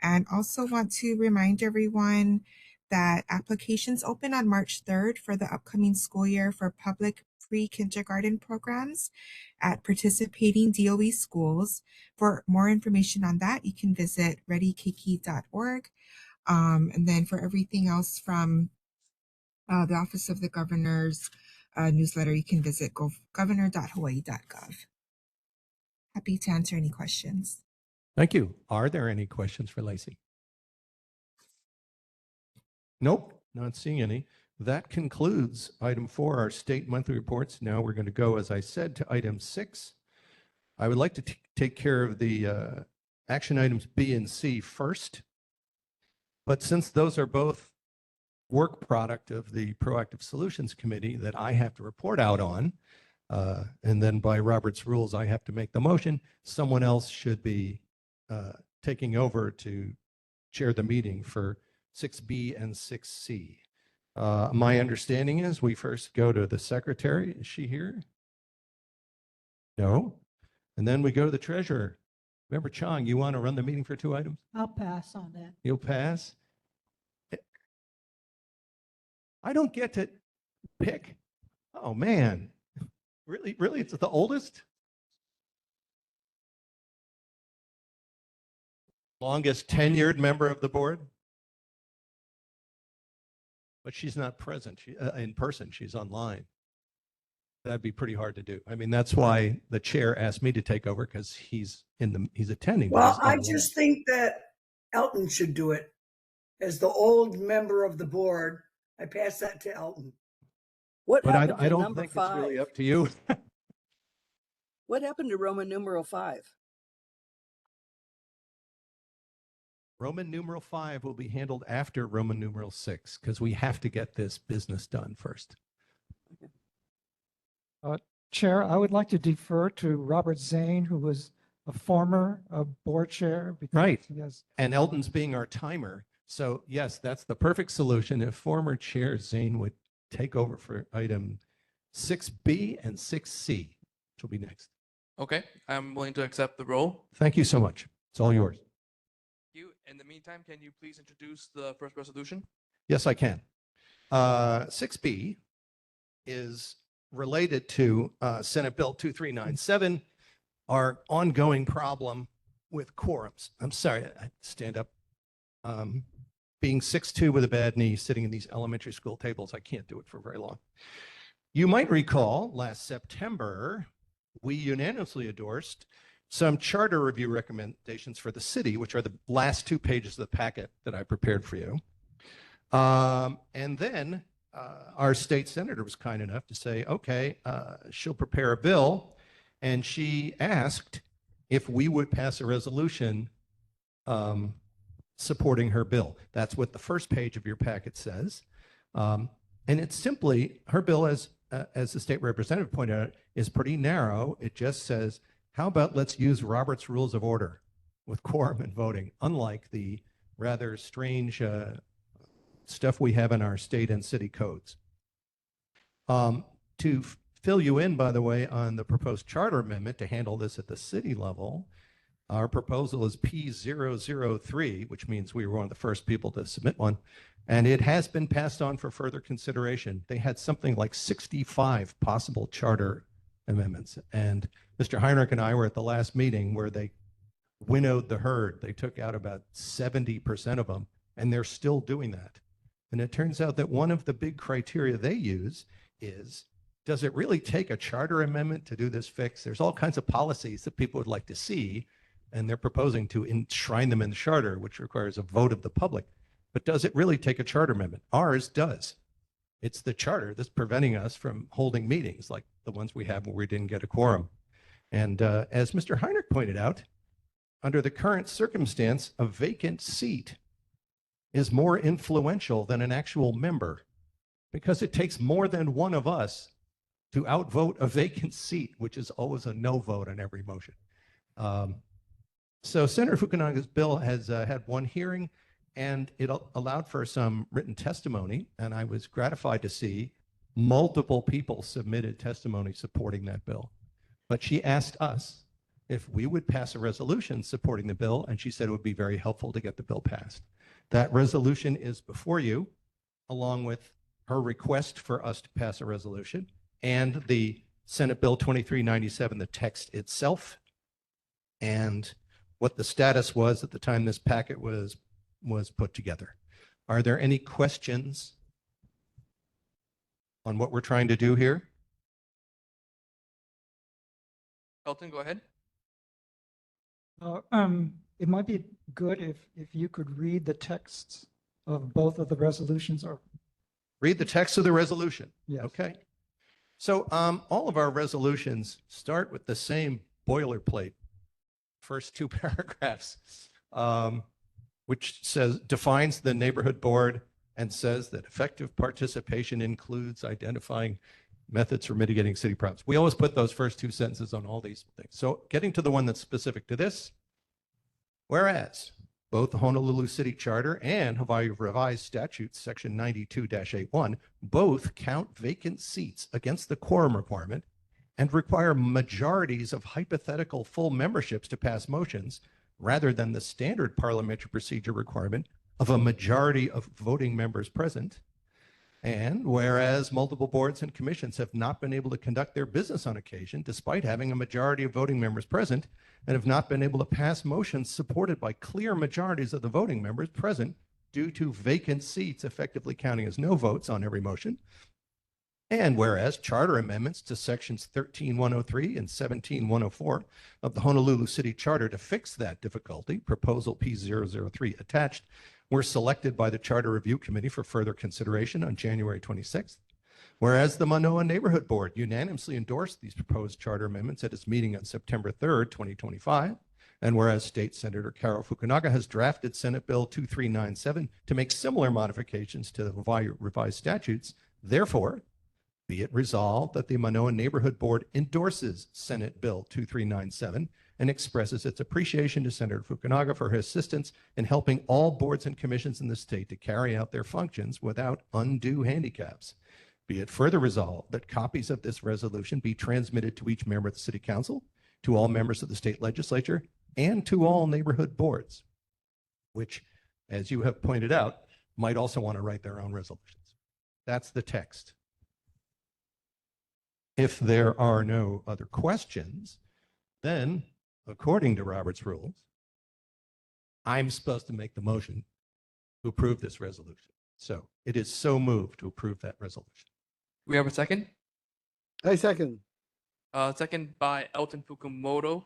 And also want to remind everyone that applications open on March 3rd for the upcoming school year for public pre-kindergarten programs at participating DOE schools. For more information on that, you can visit readykiki.org. And then for everything else from the Office of the Governor's newsletter, you can visit governor.hawaii.gov. Happy to answer any questions. Thank you. Are there any questions for Lacey? Nope, not seeing any. That concludes item 4, our state monthly reports. Now we're going to go, as I said, to item 6. I would like to take care of the action items B and C first. But since those are both work product of the Proactive Solutions Committee that I have to report out on, and then by Robert's rules, I have to make the motion, someone else should be taking over to chair the meeting for 6B and 6C. My understanding is we first go to the secretary. Is she here? No. And then we go to the treasurer. Member Chong, you want to run the meeting for 2 items? I'll pass on that. You'll pass? I don't get to pick. Oh, man. Really? Really? It's the oldest? Longest tenured member of the board? But she's not present in person. She's online. That'd be pretty hard to do. I mean, that's why the chair asked me to take over, because he's attending. but Well, he's I online. just think that Elton should do it. As the old member of the board, I pass that to Elton. What But happened I to don't number think it's 5? really up to you. What happened to Roman numeral 5? Roman numeral 5 will be handled after Roman numeral 6, because we have to get this business done first. Chair, I would like to defer to Robert Zane, who was a former board chair. because Right. he has- And Elton's being our timer. So yes, that's the perfect solution. If former chair Zane would take over for item 6B and 6C, which will be next. Okay, I'm willing to accept the role. Thank you so much. It's all yours. You In the meantime, can you please introduce the first resolution? Yes, I can. 6B is related to Senate Bill 2397, our ongoing problem with quorums. I'm sorry, I stand up. Being 6'2" with a bad knee, sitting in these elementary school tables, I can't do it for very long. You might recall last September, we unanimously endorsed some charter review recommendations for the city, which are the last 2 pages of the packet that I prepared for you. And then our state senator was kind enough to say, okay, she'll prepare a bill. And she asked if we would pass a resolution supporting her bill. That's what the first page of your packet says. And it's simply, her bill, as the state representative pointed out, is pretty narrow. It just says, how about let's use Robert's Rules of Order with quorum and voting, unlike the rather strange stuff we have in our state and city codes. To fill you in, by the way, on the proposed charter amendment to handle this at the city level, our proposal is P003, which means we were one of the first people to submit one, and it has been passed on for further consideration. They had something like 65 possible charter amendments, and Mr. Heinrich and I were at the last meeting where they winnowed the herd. They took out about 70% of them, and they're still doing that. And it turns out that one of the big criteria they use is, does it really take a charter amendment to do this fix? There's all kinds of policies that people would like to see, and they're proposing to enshrine them in the charter, which requires a vote of the public. But does it really take a charter amendment? Ours does. It's the charter that's preventing us from holding meetings like the ones we have where we didn't get a quorum. And as Mr. Heinrich pointed out, under the current circumstance, a vacant seat is more influential than an actual member because it takes more than one of us to outvote a vacant seat, which is always a no vote on every motion. So Senator Fukunaga's bill has had one hearing, and it allowed for some written testimony, and I was gratified to see multiple people submitted testimony supporting that bill. But she asked us if we would pass a resolution supporting the bill, and she said it would be very helpful to get the bill passed. That resolution is before you, along with her request for us to pass a resolution and the Senate Bill 2397, the text itself, and what the status was at the time this packet was put together. Are there any questions on what we're trying to do here? Elton, go ahead. It might be good if you could read the texts of both of the resolutions, or read the text of the resolution. Yes. Okay. So all of our resolutions start with the same boilerplate first 2 paragraphs, which defines the neighborhood board and says that effective participation includes identifying methods for mitigating city problems. We always put those first 2 sentences on all these things. So getting to the one that's specific to this, whereas both the Honolulu City Charter and Hawaii Revised Statutes Section 92-81 both count vacant seats against the quorum requirement and require majorities of hypothetical full memberships to pass motions rather than the standard parliamentary procedure requirement of a majority of voting members present. And whereas multiple boards and commissions have not been able to conduct their business on occasion, despite having a majority of voting members present, and have not been able to pass motions supported by clear majorities of the voting members present due to vacant seats effectively counting as no votes on every motion. And whereas charter amendments to sections 13103 and 17104 of the Honolulu City Charter to fix that difficulty, proposal P003 attached, were selected by the Charter Review Committee for further consideration on January 26th. Whereas the Mānoa Neighborhood Board unanimously endorsed these proposed charter amendments at its meeting on September 3rd, 2025, and whereas State Senator Carol Fukunaga has drafted Senate Bill 2397 to make similar modifications to the Hawaii Revised Statutes, therefore, be it resolved that the Mānoa Neighborhood Board endorses Senate Bill 2397 and expresses its appreciation to Senator Fukunaga for her assistance in helping all boards and commissions in the state to carry out their functions without undue handicaps. Be it further resolved that copies of this resolution be transmitted to each member of the City Council, to all members of the state legislature, and to all neighborhood boards. which, as you have pointed out, might also want to write their own resolutions. That's the text. If there are no other questions, then, according to Robert's rules, I'm supposed to make the motion to approve this resolution. So it is so moved to approve that resolution. We have a second. I second. Second by Elton Fukumoto.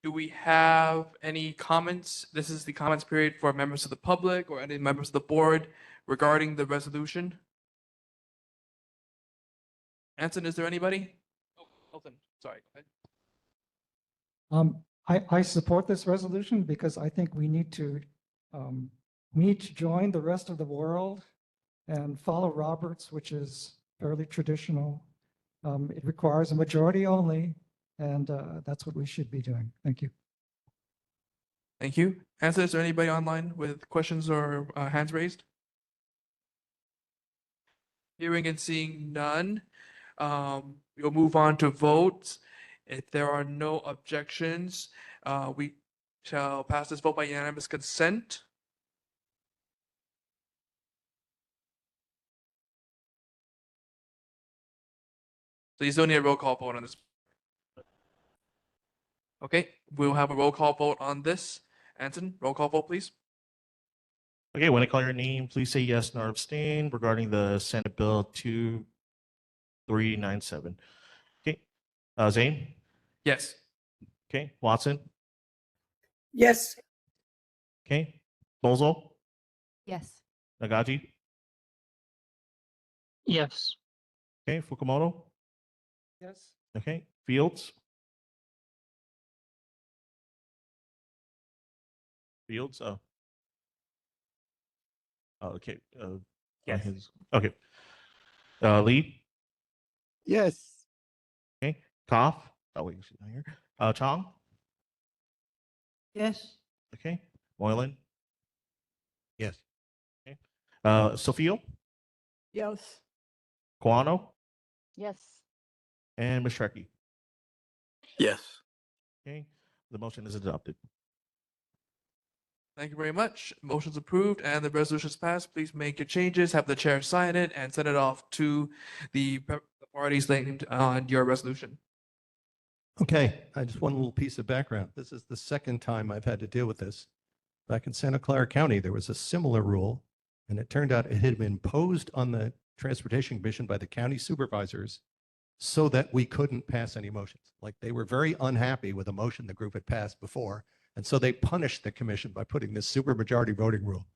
Do we have any comments? This is the comments period for members of the public or any members of the board regarding the resolution. Anson, is there anybody? Oh, Elton, sorry. Go ahead. I support this resolution because I think we need to join the rest of the world and follow Roberts, which is fairly traditional. It requires a majority only, and that's what we should be doing. Thank you. Thank you. Anson, is there anybody online with questions or hands raised? Hearing and seeing none, we'll move on to votes. If there are no objections, we shall pass this vote by unanimous consent. So you still need a roll call vote on this. Okay, we'll have a roll call vote on this. Anson, roll call vote, please. Okay, when I call your name, please say yes or abstain regarding the Senate Bill 2397. Okay, Zane? Yes. Okay, Watson? Yes. Okay, Bozo? Yes. Nagaji? Yes. Okay, Fukumoto? Yes. Okay, Fields? Fields? Oh. Oh, okay. Yes. Okay. Lee? Yes. Okay. Koff? Oh, wait, she's not here. Chong? Yes. Okay. Moylan? Yes. Okay. Sophia? Yes. Guano? Yes. And Ms. Shreki? Yes. Okay. The motion is adopted. Thank you very much. Motion's approved and the resolution's passed. Please make your changes, have the chair sign it, and send it off to the parties named on your resolution. Okay, I just one little piece of background. This is the second time I've had to deal with this. Back in Santa Clara County, there was a similar rule, and it turned out it had been imposed on the Transportation Commission by the county supervisors so that we couldn't pass any motions. Like they were very unhappy with a motion the group had passed before. And so they punished the commission by putting this supermajority voting rule.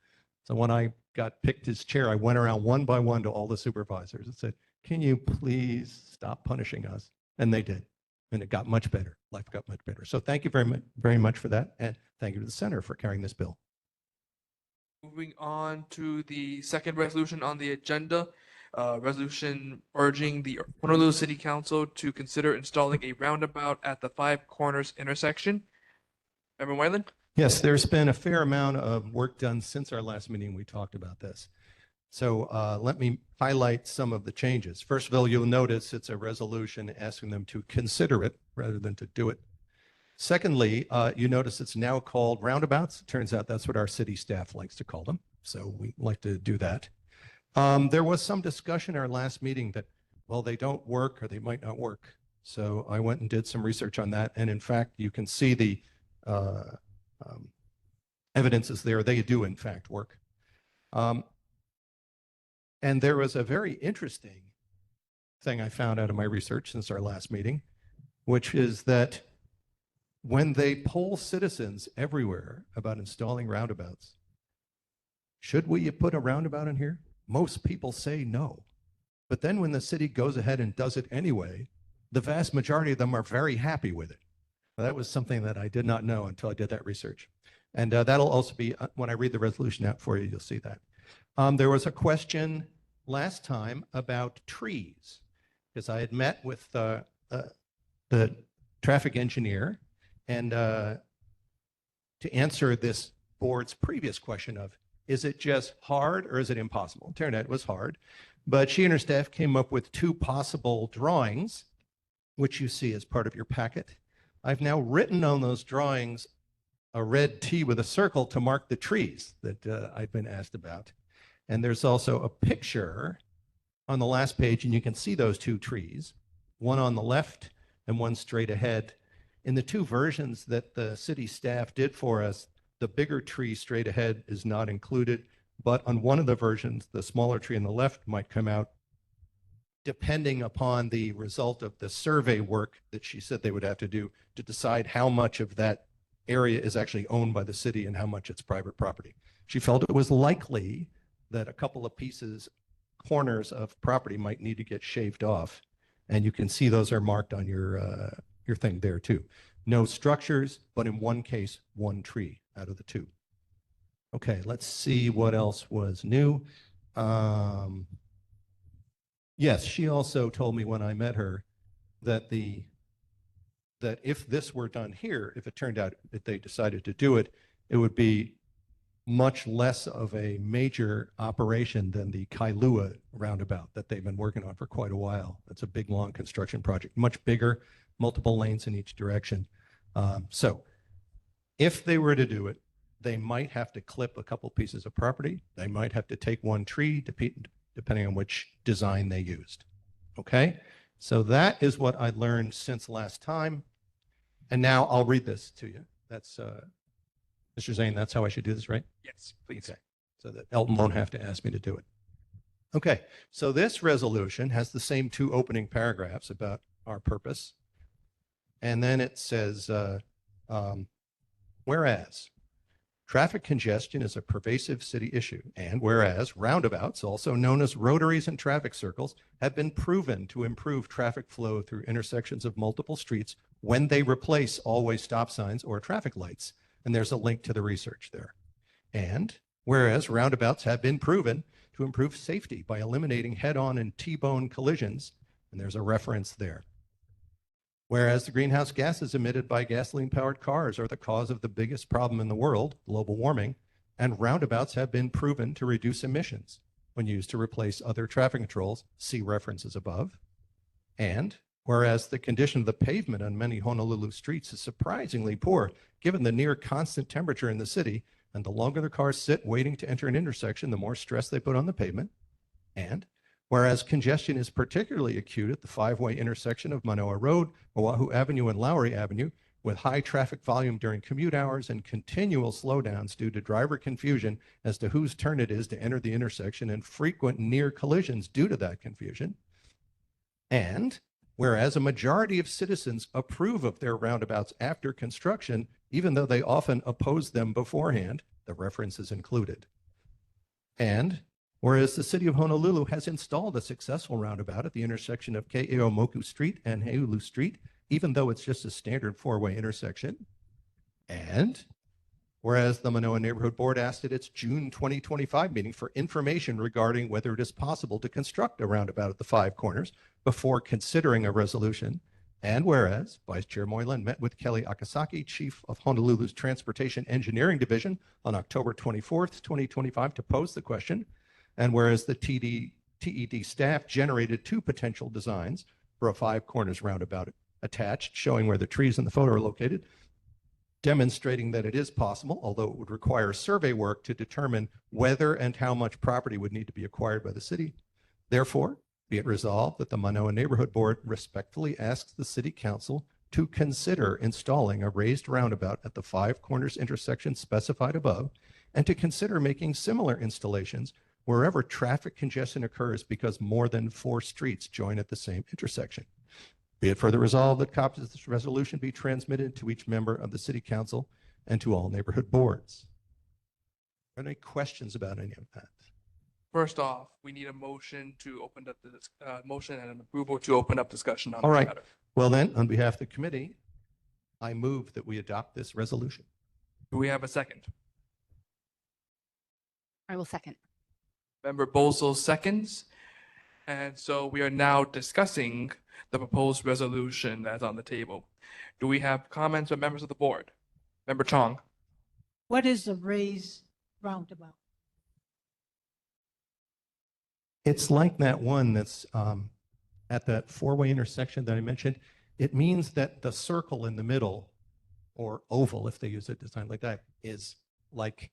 So when I got picked as chair, I went around one by one to all the supervisors and said, can you please stop punishing us? And they did. And it got much better. Life got much better. So thank you very much for that. And thank you to the center for carrying this bill. Moving on to the second resolution on the agenda, resolution urging the Honolulu City Council to consider installing a roundabout at the Five Corners intersection. Member Moylan? Yes, there's been a fair amount of work done since our last meeting. We talked about this. So let me highlight some of the changes. First of all, you'll notice it's a resolution asking them to consider it rather than to do it. Secondly, you notice it's now called roundabouts. It turns out that's what our city staff likes to call them. So we like to do that. There was some discussion in our last meeting that, well, they don't work or they might not work. So I went and did some research on that. And in fact, you can see the evidence is there. They do, in fact, work. And there was a very interesting thing I found out of my research since our last meeting, which is that when they poll citizens everywhere about installing roundabouts, should we put a roundabout in here? Most people say no. But then when the city goes ahead and does it anyway, the vast majority of them are very happy with it. Well, that was something that I did not know until I did that research. And that'll also be, when I read the resolution out for you, you'll see that. There was a question last time about trees, because I had met with the traffic engineer and to answer this board's previous question of, is it just hard or is it impossible? It turned out it was hard, but she and her staff came up with two possible drawings, which you see as part of your packet. I've now written on those drawings a red T with a circle to mark the trees that I'd been asked about. And there's also a picture on the last page, and you can see those two trees, one on the left and one straight ahead. In the two versions that the city staff did for us, the bigger tree straight ahead is not included, but on one of the versions, the smaller tree on the left might come out depending upon the result of the survey work that she said they would have to do to decide how much of that area is actually owned by the city and how much it's private property. She felt it was likely that a couple of corners of property might need to get shaved off. And you can see those are marked on your thing there too. No structures, but in one case, one tree out of the two. Okay, let's see what else was new. Yes, she also told me when I met her that if this were done here, if it turned out that they decided to do it, it would be much less of a major operation than the Kailua roundabout that they've been working on for quite a while. It's a big, long construction project, much bigger, multiple lanes in each direction. So if they were to do it, they might have to clip a couple pieces of property. They might have to take one tree, depending on which design they used. Okay, so that is what I learned since last time. And now I'll read this to you. That's Mr. Zane, that's how I should do this, right? Yes, please. Okay, so that Elton won't have to ask me to do it. Okay, so this resolution has the same two opening paragraphs about our purpose. And then it says, whereas traffic congestion is a pervasive city issue, and whereas roundabouts, also known as rotaries and traffic circles, have been proven to improve traffic flow through intersections of multiple streets when they replace always stop signs or traffic lights. And there's a link to the research there. And whereas roundabouts have been proven to improve safety by eliminating head-on and T-bone collisions, and there's a reference there. Whereas the greenhouse gases emitted by gasoline-powered cars are the cause of the biggest problem in the world, global warming, and roundabouts have been proven to reduce emissions when used to replace other traffic controls, see references above. And whereas the condition of the pavement on many Honolulu streets is surprisingly poor, given the near constant temperature in the city, and the longer the cars sit waiting to enter an intersection, the more stress they put on the pavement. And whereas congestion is particularly acute at the five-way intersection of Mānoa Road, Oahu Avenue, and Lowry Avenue, with high traffic volume during commute hours and continual slowdowns due to driver confusion as to whose turn it is to enter the intersection and frequent near collisions due to that confusion. And whereas a majority of citizens approve of their roundabouts after construction, even though they often oppose them beforehand, the reference is included. And whereas the city of Honolulu has installed a successful roundabout at the intersection of Ke'eaumoku Street and Heulu Street, even though it's just a standard four-way intersection. And whereas the Manoa Neighborhood Board asked at its June 2025 meeting for information regarding whether it is possible to construct a roundabout at the Five Corners before considering a resolution. And whereas Vice Chair Moylan met with Kelly Akasaki, Chief of Honolulu's Transportation Engineering Division on October 24th, 2025 to pose the question. And whereas the TED staff generated two potential designs for a Five Corners roundabout attached, showing where the trees in the photo are located, demonstrating that it is possible, although it would require survey work to determine whether and how much property would need to be acquired by the city. Therefore, be it resolved that the Manoa Neighborhood Board respectfully asks the City Council to consider installing a raised roundabout at the Five Corners intersection specified above, and to consider making similar installations wherever traffic congestion occurs because more than 4 streets join at the same intersection. Be it further resolved that copies of this resolution be transmitted to each member of the City Council and to all neighborhood boards. Are there any questions about any of that? First off, we need a motion to open up the motion and an approval to open up discussion on All the right. matter. Well then, on behalf of the committee, I move that we adopt this resolution. Do we have a second? I will second. Member Bozel seconds. And so we are now discussing the proposed resolution that's on the table. Do we have comments from members of the board? Member Chong. What is a raised roundabout? It's like that one that's at that four-way intersection that I mentioned. It means that the circle in the middle or oval, if they use a design like that, is like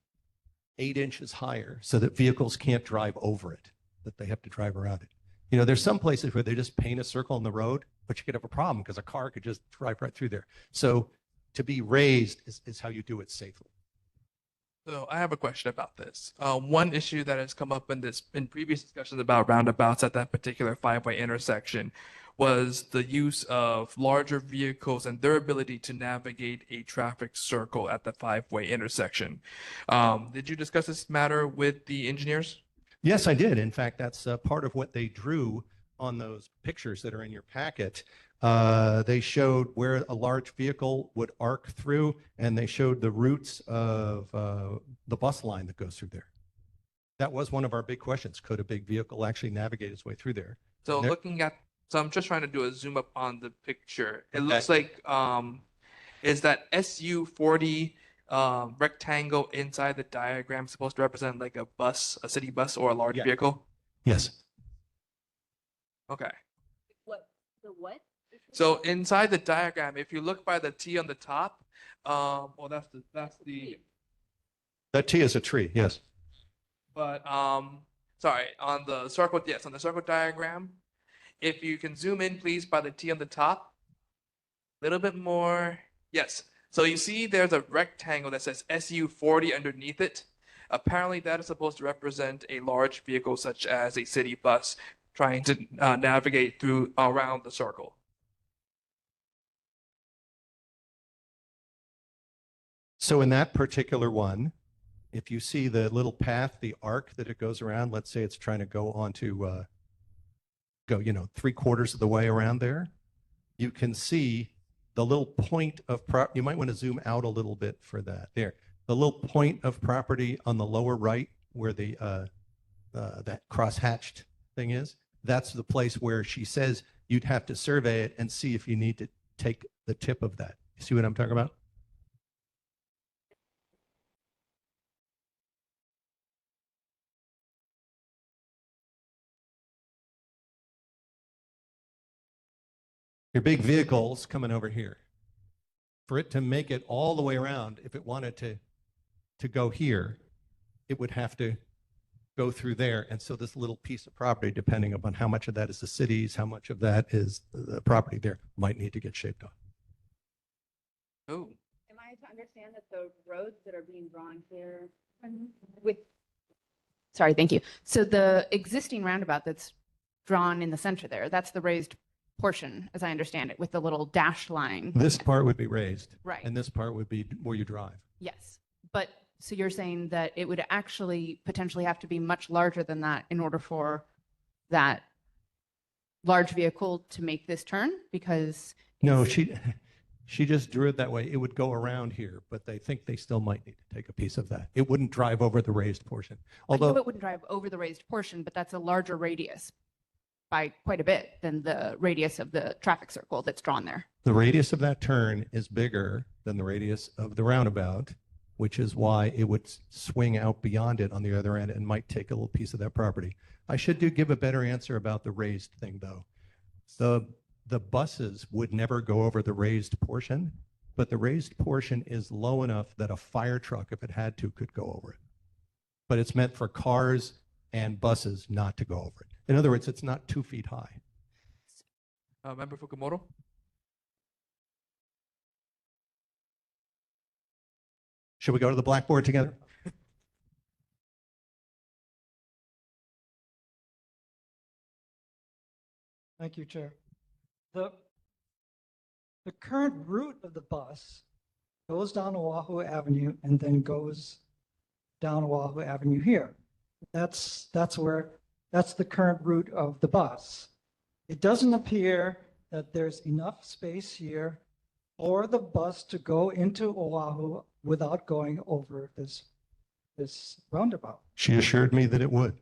8 inches higher so that vehicles can't drive over it, that they have to drive around it. You know, there's some places where they just paint a circle in the road, but you could have a problem because a car could just drive right through there. So to be raised is how you do it safely. So I have a question about this. One issue that has come up in previous discussions about roundabouts at that particular five-way intersection was the use of larger vehicles and their ability to navigate a traffic circle at the five-way intersection. Did you discuss this matter with the engineers? Yes, I did. In fact, that's part of what they drew on those pictures that are in your packet. They showed where a large vehicle would arc through, and they showed the routes of the bus line that goes through there. That was one of our big questions. Could a big vehicle actually navigate its way through there? So There- so I'm just trying to do a zoom up on the picture. It Okay. looks like is that SU40 rectangle inside the diagram supposed to represent like a bus, a city bus, or a large Yeah. vehicle? Yes. Okay. The what? So inside the diagram, if you look by the T on the top, well, that's the, That T is a tree, yes. but sorry, on the circle, yes, on the circle diagram, if you can zoom in, please, by the T on the top, a little bit more, yes. So you see there's a rectangle that says SU40 underneath it. Apparently that is supposed to represent a large vehicle such as a city bus trying to navigate through around the circle. So in that particular one, if you see the little path, the arc that it goes around, let's say it's trying to go onto, go, 3/4 of the way around there, you can see the little point of you might want to zoom out a little bit for that. There, the little point of property on the lower right where the that cross-hatched thing is, that's the place where she says you'd have to survey it and see if you need to take the tip of that. You see what I'm talking about? Your big vehicle's coming over here. For it to make it all the way around, if it wanted to go here, it would have to go through there. And so this little piece of property, depending upon how much of that is the city's, how much of that is the property there, might need to get shaped off. Oh. Am I to understand that the roads that are being drawn here with, sorry, thank you. So the existing roundabout that's drawn in the center there, that's the raised portion, as I understand it, with the little dashed line. This part would be raised. Right. And this part would be where you drive. Yes, but so you're saying that it would actually potentially have to be much larger than that in order for that large vehicle to make this turn? Because No, she just drew it that way. It would go around here, but they think they still might need to take a piece of that. It wouldn't drive over the raised portion. I know Although it wouldn't drive over the raised portion, but that's a larger radius by quite a bit than the radius of the traffic circle that's drawn there. the radius of that turn is bigger than the radius of the roundabout, which is why it would swing out beyond it on the other end and might take a little piece of that property. I should give a better answer about the raised thing, though. The buses would never go over the raised portion, but the raised portion is low enough that a fire truck, if it had to, could go over it. But it's meant for cars and buses not to go over it. In other words, it's not 2 feet high. Member Fukumoto? Should we go to the blackboard together? Thank you, Chair. The current route of the bus goes down Oahu Avenue and then goes down Oahu Avenue here. That's the current route of the bus. It doesn't appear that there's enough space here for the bus to go into Oahu without going over this roundabout. She assured me that it would.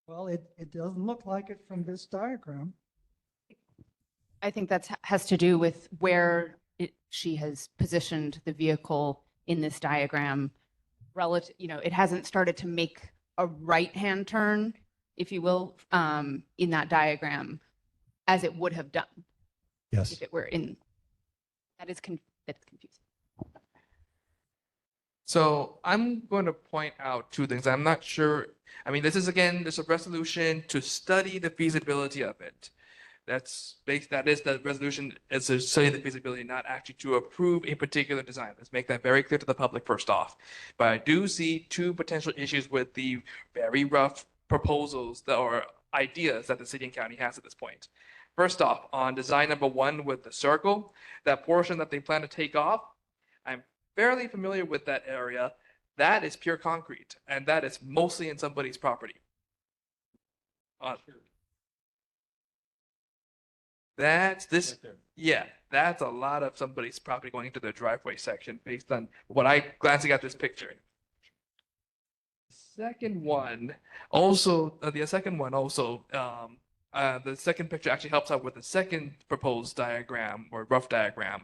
Well, it doesn't look like it from this diagram. I think that has to do with where she has positioned the vehicle in this diagram. Relative, it hasn't started to make a right-hand turn, if you will, in that diagram as it would have done. Yes. If it were in, that's confusing. So I'm going to point out two things. I'm not sure. I mean, this is again, there's a resolution to study the feasibility of it. That is the resolution is to study the feasibility, not actually to approve a particular design. Let's make that very clear to the public first off. But I do see two potential issues with the very rough proposals or ideas that the city and county has at this point. First off, on design number 1 with the circle, that portion that they plan to take off, I'm fairly familiar with that area. That is pure concrete, and that is mostly in somebody's property. That's this, yeah, that's a lot of somebody's property going into their driveway section based on what I glancing at this picture. Second one also, the second picture actually helps out with the second proposed diagram or rough diagram.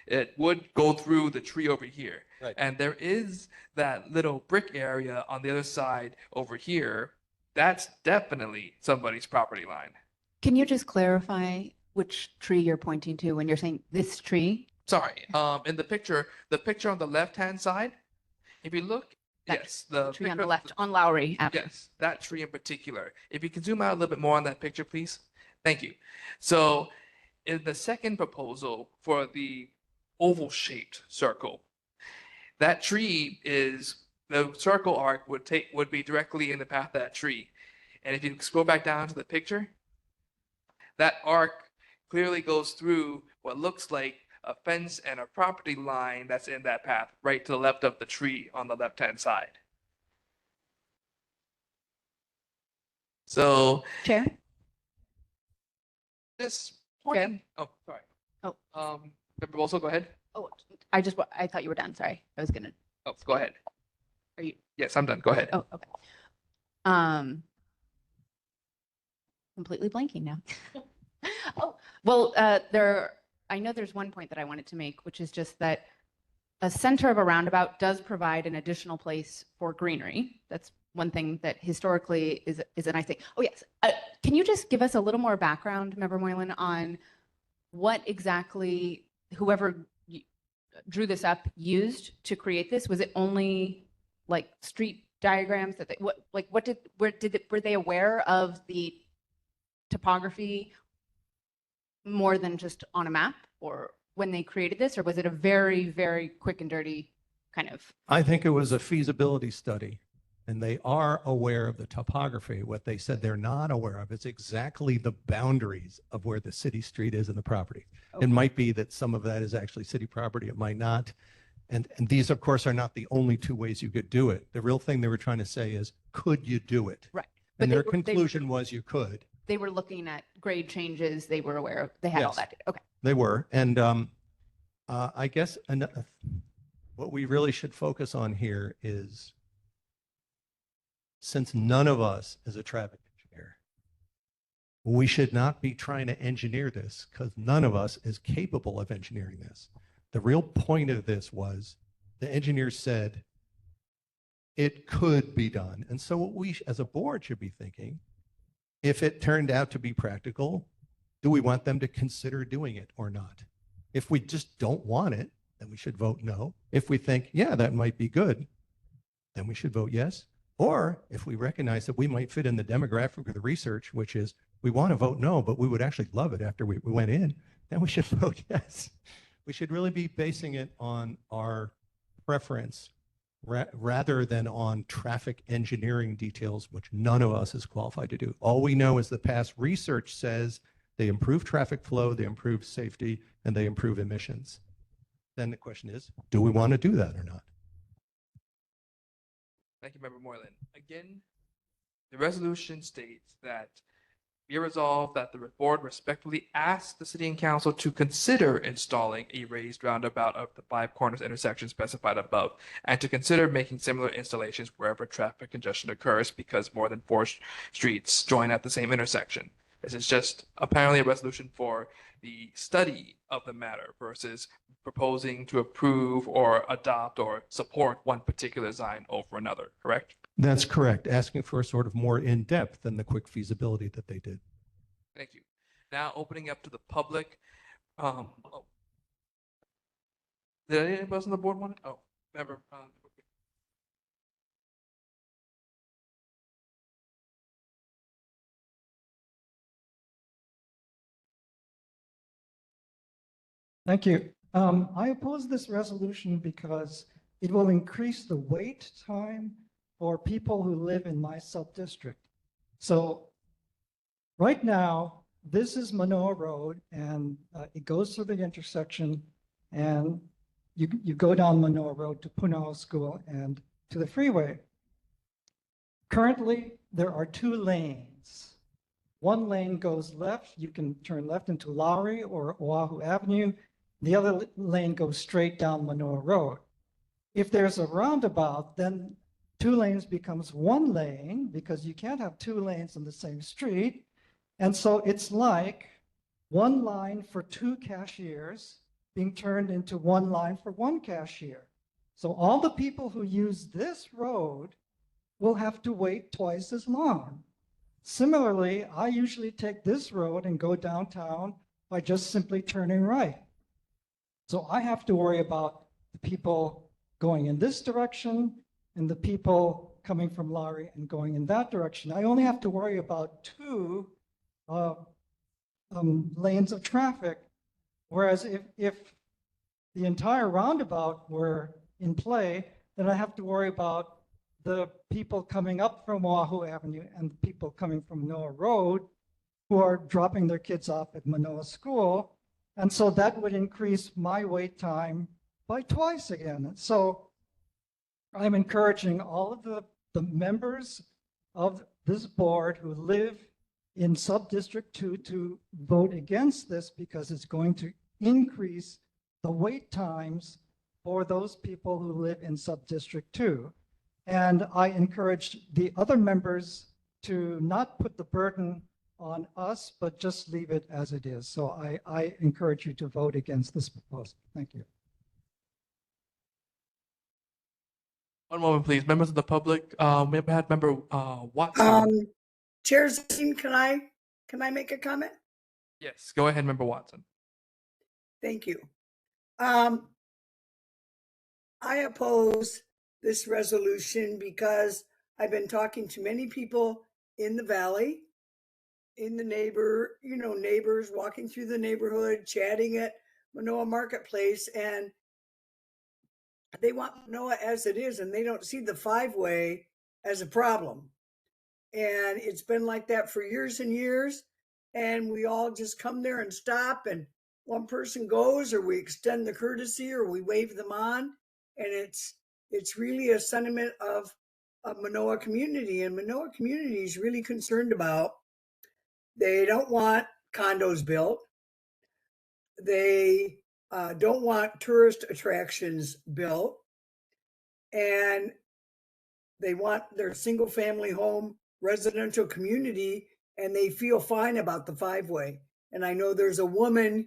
It would go through the tree over here. Right. And there is that little brick area on the other side over here. That's definitely somebody's property line. Can you just clarify which tree you're pointing to when you're saying this tree? Sorry, in the picture on the left-hand side, if you look, yes, the Tree on picture- the left, on Lowry Avenue. Yes, that tree in particular. If you can zoom out a little bit more on that picture, please. Thank you. So in the second proposal for the oval-shaped circle, that tree is, the circle arc would be directly in the path of that tree. And if you scroll back down to the picture, that arc clearly goes through what looks like a fence and a property line that's in that path, right to the left of the tree on the left-hand side. So, Chair? this point, oh, sorry. Member Bolso, go ahead. Oh, I thought you were done. Sorry. I was gonna. Oh, go ahead. Are you? Yes, I'm done. Go ahead. Oh, okay. Completely blanking now. Oh, well, I know there's one point that I wanted to make, which is just that a center of a roundabout does provide an additional place for greenery. That's one thing that historically is a nice thing. Oh, yes. Can you just give us a little more background, Member Moylan, on what exactly whoever drew this up used to create this? Was it only like street diagrams that were they aware of the topography more than just on a map, or when they created this, or was it a very, very quick and dirty kind of? I think it was a feasibility study, and they are aware of the topography. What they said they're not aware of is exactly the boundaries of where the city street is in the property. It might be that some of that is actually city property, it might not. And these, of course, are not the only two ways you could do it. The real thing they were trying to say is, could you do it? Right. And their conclusion was you could. They were looking at grade changes. They were aware of, they had all Yes. that data. Okay. They were. And I guess what we really should focus on here is, since none of us is a traffic engineer, we should not be trying to engineer this because none of us is capable of engineering this. The real point of this was the engineers said it could be done. And so what we as a board should be thinking, if it turned out to be practical, do we want them to consider doing it or not? If we just don't want it, then we should vote no. If we think, yeah, that might be good, then we should vote yes. Or if we recognize that we might fit in the demographic of the research, which is we want to vote no, but we would actually love it after we went in, then we should vote yes. We should really be basing it on our preference rather than on traffic engineering details, which none of us is qualified to do. All we know is the past research says they improve traffic flow, they improve safety, and they improve emissions. Then the question is, do we want to do that or not? Thank you, Member Moylan. Again, the resolution states that be resolved that the board respectfully asks the city and council to consider installing a raised roundabout of the 5 corners intersection specified above, and to consider making similar installations wherever traffic congestion occurs because more than 4 streets join at the same intersection. This is just apparently a resolution for the study of the matter versus proposing to approve or adopt or support one particular design over another, correct? That's correct. Asking for a sort of more in-depth than the quick feasibility that they did. Thank you. Now opening up to the public. Did anybody else on the board want it? Oh, member. Thank you. I oppose this resolution because it will increase the wait time for people who live in my sub-district. So right now, this is Manoa Road and it goes through the intersection and you go down Manoa Road to Punao School and to the freeway. Currently, there are 2 lanes. One lane goes left, you can turn left into Lowry or Oahu Avenue. The other lane goes straight down Manoa Road. If there's a roundabout, then 2 lanes becomes 1 lane because you can't have 2 lanes on the same street. And so it's like 1 line for 2 cashiers being turned into 1 line for 1 cashier. So all the people who use this road will have to wait twice as long. Similarly, I usually take this road and go downtown by just simply turning right. So I have to worry about the people going in this direction and the people coming from Lowry and going in that direction. I only have to worry about 2 lanes of traffic. Whereas if the entire roundabout were in play, then I have to worry about the people coming up from Oahu Avenue and the people coming from Manoa Road who are dropping their kids off at Manoa School. And so that would increase my wait time by twice again. So I'm encouraging all of the members of this board who live in Sub-District 2 to vote against this because it's going to increase the wait times for those people who live in Sub-District 2. And I encourage the other members to not put the burden on us, but just leave it as it is. So I encourage you to vote against this proposal. Thank you. One moment, please. Members of the public, we have had member Watson. Chair Zine, can I make a comment? Yes, go ahead, member Watson. Thank you. I oppose this resolution because I've been talking to many people in the valley, in the neighbors walking through the neighborhood, chatting at Manoa Marketplace, and they want Manoa as it is, and they don't see the 5-way as a problem. And it's been like that for years and years. And we all just come there and stop, and one person goes, or we extend the courtesy, or we wave them on. And it's really a sentiment of Manoa community. And Manoa community is really concerned about, they don't want condos built. They don't want tourist attractions built. And they want their single family home residential community, and they feel fine about the 5-way. And I know there's a woman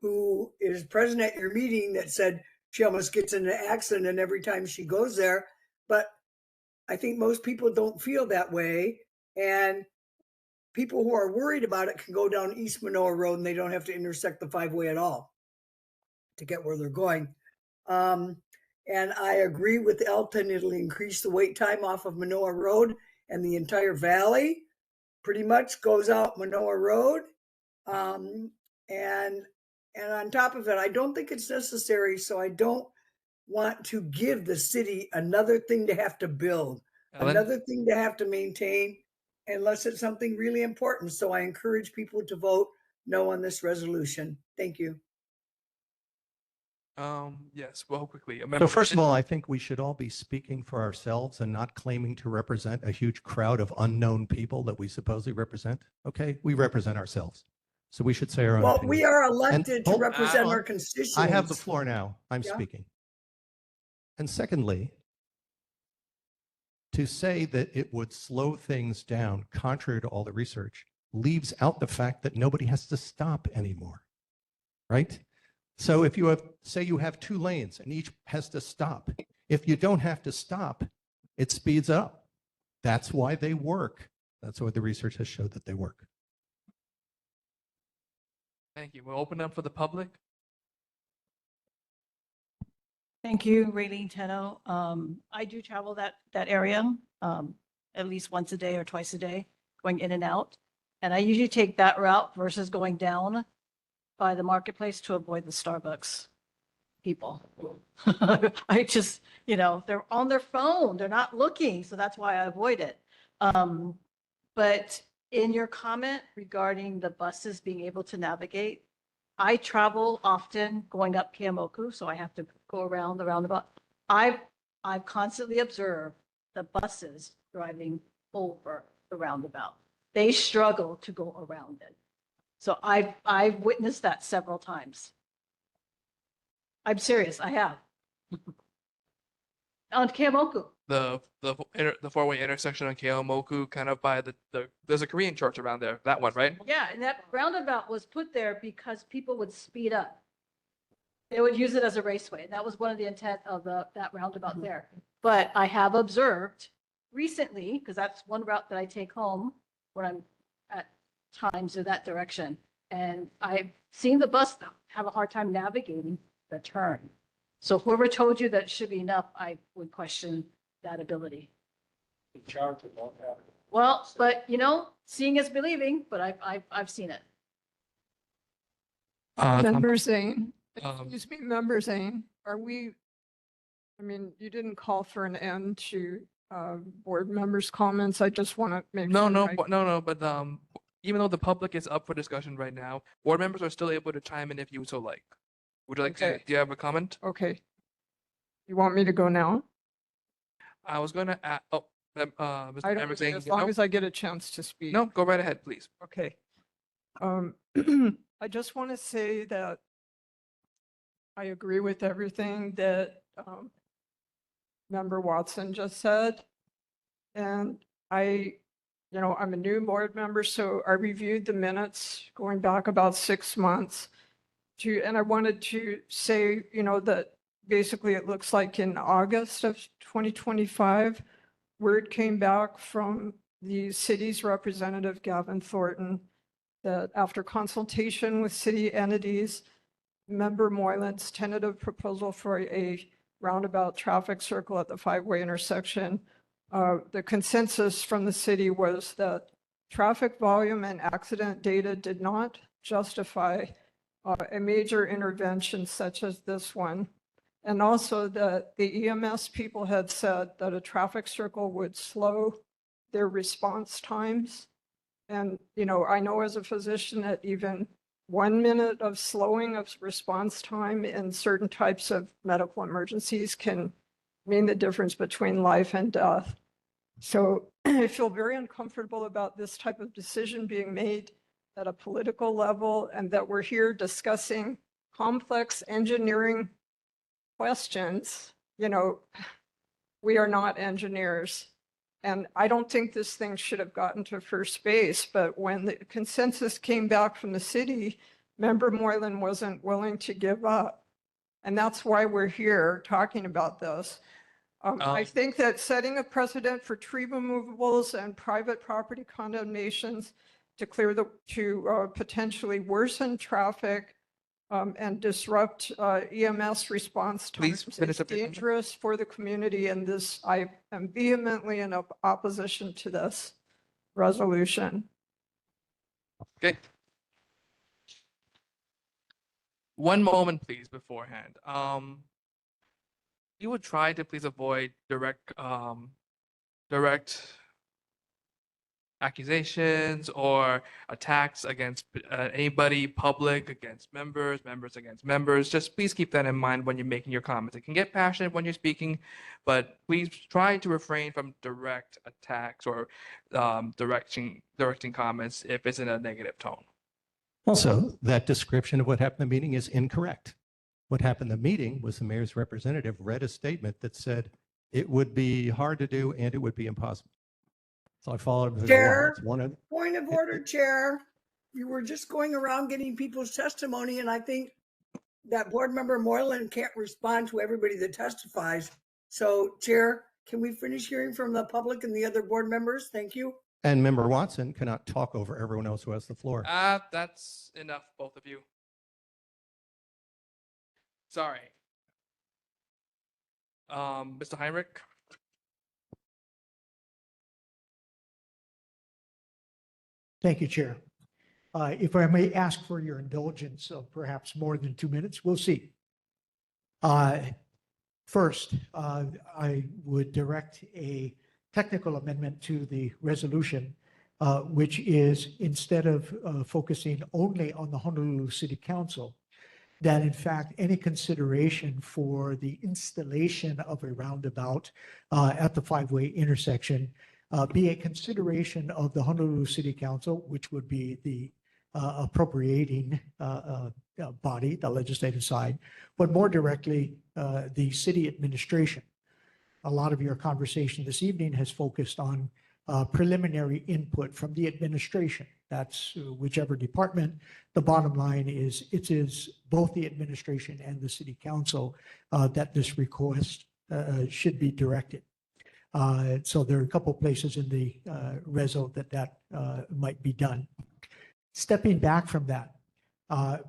who is present at your meeting that said she almost gets in an accident every time she goes there. But I think most people don't feel that way. And people who are worried about it can go down East Manoa Road and they don't have to intersect the 5-way at all to get where they're going. And I agree with Elton, it'll increase the wait time off of Manoa Road, and the entire valley pretty much goes out Manoa Road. And on top of it, I don't think it's necessary. So I don't want to give the city another thing to have to build, another thing to have to maintain, unless it's something really important. So I encourage people to vote no on this resolution. Thank you. Yes, well, quickly. So first of all, I think we should all be speaking for ourselves and not claiming to represent a huge crowd of unknown people that we supposedly represent. Okay, we represent ourselves. So we should say our own Well, opinions. we are elected to hold represent on. our constituents. I have the floor now. I'm Yeah. speaking. And secondly, to say that it would slow things down, contrary to all the research, leaves out the fact that nobody has to stop anymore, right? So if you have, say you have 2 lanes and each has to stop, if you don't have to stop, it speeds up. That's why they work. That's why the research has showed that they work. Thank you. We'll open up for the public. Thank you, Raylene Teno. I do travel that area at least once a day or twice a day, going in and out. And I usually take that route versus going down by the marketplace to avoid the Starbucks people. I just, they're on their phone, they're not looking, so that's why I avoid it. But in your comment regarding the buses being able to navigate, I travel often going up Keamoku, so I have to go around the roundabout. I've constantly observed the buses driving over the roundabout. They struggle to go around it. So I've witnessed that several times. I'm serious, I have. On Keamoku. The four-way intersection on Keomoku, kind of by there's a Korean church around there. That one, right? Yeah, and that roundabout was put there because people would speed up. They would use it as a raceway. That was one of the intent of that roundabout there. But I have observed recently, because that's one route that I take home when I'm at times in that direction. And I've seen the bus have a hard time navigating the turn. So whoever told you that should be enough, I would question that ability. Well, but seeing is believing, but I've seen it. Member Zane, excuse me, Member Zane, you didn't call for an end to board members' comments. I just want to make No, sure. but even though the public is up for discussion right now, board members are still able to chime in if you so like. Would you like to, Okay. do you have a comment? Okay. You want me to go now? I was gonna add, Mr. I Member don't, saying, as long as I get a chance to speak. no, go right ahead, please. Okay. I just want to say that I agree with everything that Member Watson just said. And I'm a new board member, so I reviewed the minutes going back about 6 months and I wanted to say, that basically it looks like in August of 2025, word came back from the city's representative, Gavin Thornton, that after consultation with city entities, Member Moylan's tentative proposal for a roundabout traffic circle at the five-way intersection, the consensus from the city was that traffic volume and accident data did not justify a major intervention such as this one. And also that the EMS people had said that a traffic circle would slow their response times. And, I know as a physician that even 1 minute of slowing of response time in certain types of medical emergencies can mean the difference between life and death. So I feel very uncomfortable about this type of decision being made at a political level, and that we're here discussing complex engineering questions. We are not engineers. And I don't think this thing should have gotten to first base, but when the consensus came back from the city, Member Moylan wasn't willing to give up. And that's why we're here talking about this. I think that setting a precedent for tree removables and private property condemnations to potentially worsen traffic and disrupt EMS response Please times finish is up your comment. dangerous for the community, and I am vehemently in opposition to this resolution. Okay. One moment, please, beforehand. You would try to please avoid direct accusations or attacks against anybody, public against members, members against members. Just please keep that in mind when you're making your comments. It can get passionate when you're speaking, but please try to refrain from direct attacks or directing comments if it's in a negative tone. Also, that description of what happened in the meeting is incorrect. What happened in the meeting was the mayor's representative read a statement that said it would be hard to do and it would be impossible. So I followed the law. Chair, It's one of point of order, Chair. You were just going around getting people's testimony, and I think that board member Moylan can't respond to everybody that testifies. So, Chair, can we finish hearing from the public and the other board members? Thank you. And Member Watson cannot talk over everyone else who has the floor. That's enough, both of you. Sorry. Mr. Heinrich? Thank you, Chair. If I may ask for your indulgence of perhaps more than 2 minutes, we'll see. First, I would direct a technical amendment to the resolution, which is instead of focusing only on the Honolulu City Council, that in fact any consideration for the installation of a roundabout at the five-way intersection be a consideration of the Honolulu City Council, which would be the appropriating body, the legislative side, but more directly, the city administration. A lot of your conversation this evening has focused on preliminary input from the administration. That's whichever department. The bottom line is it is both the administration and the city council that this request should be directed. So there are a couple places in the reso that might be done. Stepping back from that,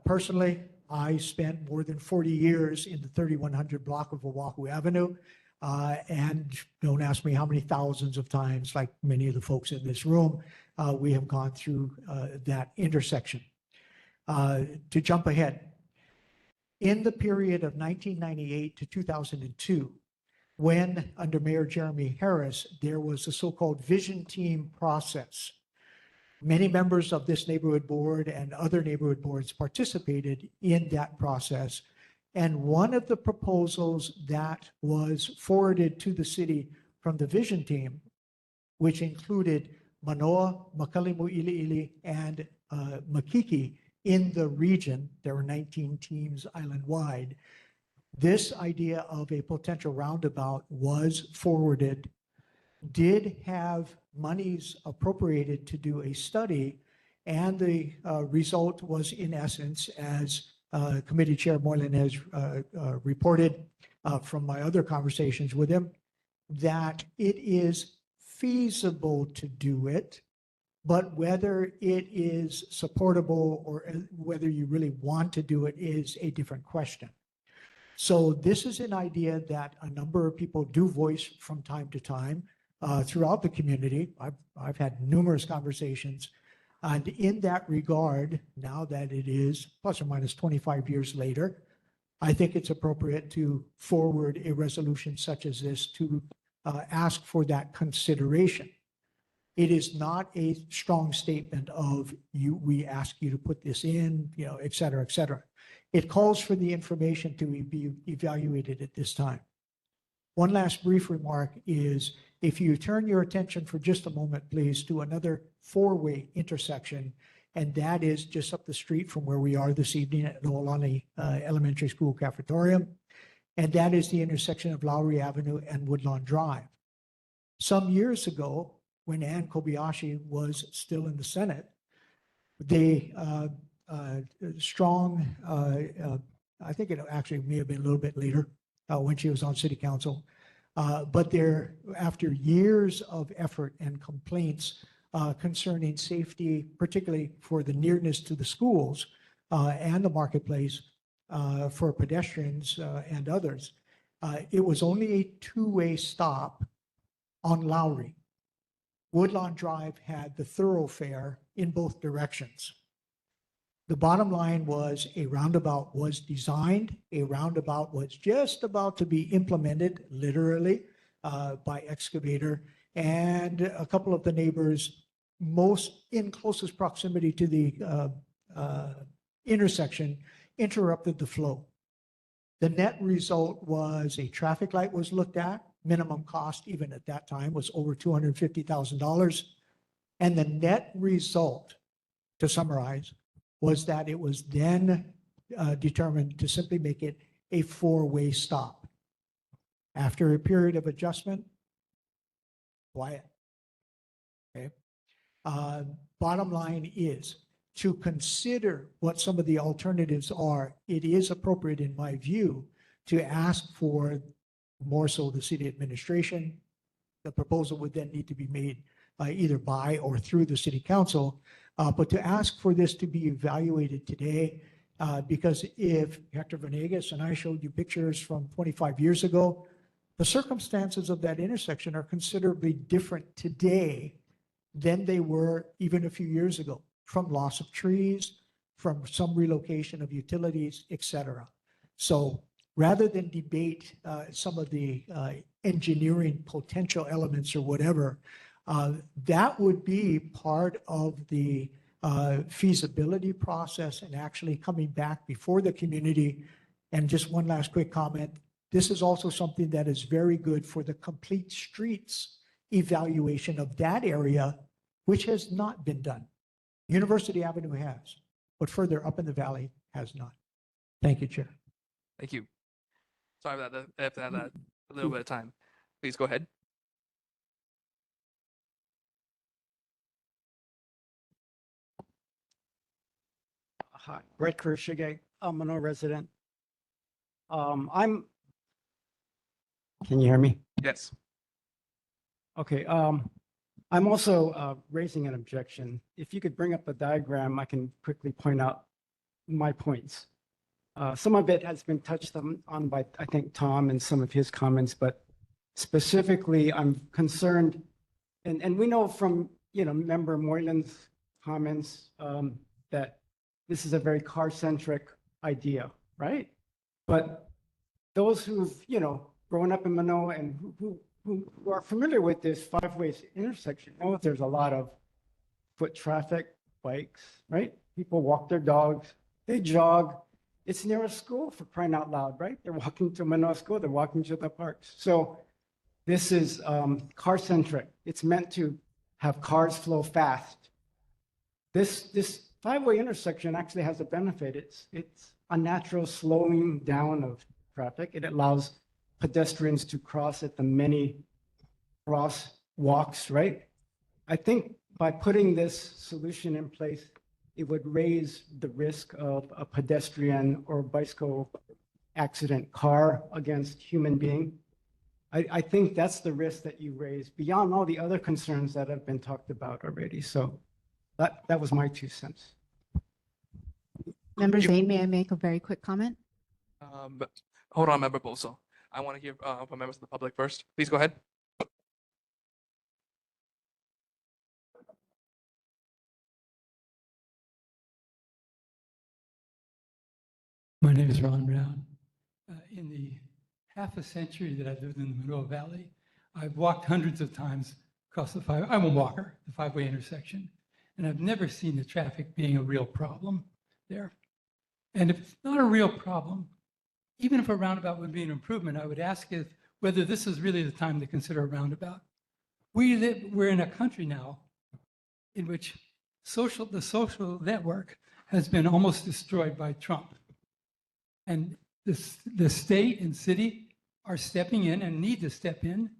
personally, I spent more than 40 years in the 3100 block of Oahu Avenue. And don't ask me how many thousands of times, like many of the folks in this room, we have gone through that intersection. To jump ahead, in the period of 1998 to 2002, when under Mayor Jeremy Harris, there was a so-called vision team process. Many members of this neighborhood board and other neighborhood boards participated in that process. And one of the proposals that was forwarded to the city from the vision team, which included Mānoa, Makalimu'ili'ili, and Makiki in the region, there were 19 teams island-wide. This idea of a potential roundabout was forwarded, did have monies appropriated to do a study, and the result was in essence, as Committee Chair Moylan has reported from my other conversations with him, that it is feasible to do it, but whether it is supportable or whether you really want to do it is a different question. So this is an idea that a number of people do voice from time to time throughout the community. I've had numerous conversations. And in that regard, now that it is plus or minus 25 years later, I think it's appropriate to forward a resolution such as this to ask for that consideration. It is not a strong statement of we ask you to put this in, et cetera, et cetera. It calls for the information to be evaluated at this time. One last brief remark is if you turn your attention for just a moment, please, to another four-way intersection, and that is just up the street from where we are this evening at Noelani Elementary School Cafetorium, and that is the intersection of Lowry Avenue and Woodlawn Drive. Some years ago, when Ann Kobayashi was still in the Senate, they I think it actually may have been a little bit later when she was on city council, but there, after years of effort and complaints concerning safety, particularly for the nearness to the schools and the marketplace for pedestrians and others, it was only a two-way stop on Lowry. Woodlawn Drive had the thoroughfare in both directions. The bottom line was a roundabout was designed, a roundabout was just about to be implemented, literally, by excavator, and a couple of the neighbors most in closest proximity to the intersection interrupted the flow. The net result was a traffic light was looked at. Minimum cost, even at that time, was over $250,000. And the net result, to summarize, was that it was then determined to simply make it a four-way stop. After a period of adjustment, quiet. Okay. Bottom line is to consider what some of the alternatives are. It is appropriate, in my view, to ask for more so the city administration. The proposal would then need to be made either by or through the city council, but to ask for this to be evaluated today, because if Hector Venegas and I showed you pictures from 25 years ago, the circumstances of that intersection are considerably different today than they were even a few years ago. from loss of trees, from some relocation of utilities, et cetera. So rather than debate some of the engineering potential elements or whatever, that would be part of the feasibility process and actually coming back before the community. And just one last quick comment. This is also something that is very good for the complete streets evaluation of that area, which has not been done. University Avenue has, but further up in the valley has not. Thank you, Chair. Thank you. Sorry about that. I have to have that a little bit of time. Please go ahead. Hi, Brett Kershige, I'm a Mānoa resident. Can you hear me? Yes. Okay, I'm also raising an objection. If you could bring up a diagram, I can quickly point out my points. Some of it has been touched on by, I think, Tom and some of his comments, but specifically, I'm concerned, and we know from, Member Moylan's comments that this is a very car-centric idea, right? But those who've, grown up in Mānoa and who are familiar with this five-way intersection know that there's a lot of foot traffic, bikes, right? People walk their dogs, they jog. It's near a school, for crying out loud, right? They're walking to Mānoa School, they're walking to the parks. So this is car-centric. It's meant to have cars flow fast. This five-way intersection actually has a benefit. It's a natural slowing down of traffic. It allows pedestrians to cross at the many crosswalks, right? I think by putting this solution in place, it would raise the risk of a pedestrian or bicycle accident, car against human being. I think that's the risk that you raise beyond all the other concerns that have been talked about already. So that was my 2 cents. Member Zane, may I make a very quick comment? But hold on, Member Boso. I want to hear from members of the public first. Please go ahead. My name is Ron Brown. In the half a century that I've lived in the Mānoa Valley, I've walked hundreds of times across the I'm a walker, the five-way intersection, and I've never seen the traffic being a real problem there. And if it's not a real problem, even if a roundabout would be an improvement, I would ask whether this is really the time to consider a roundabout. We're in a country now in which the social network has been almost destroyed by Trump. And the state and city are stepping in and need to step in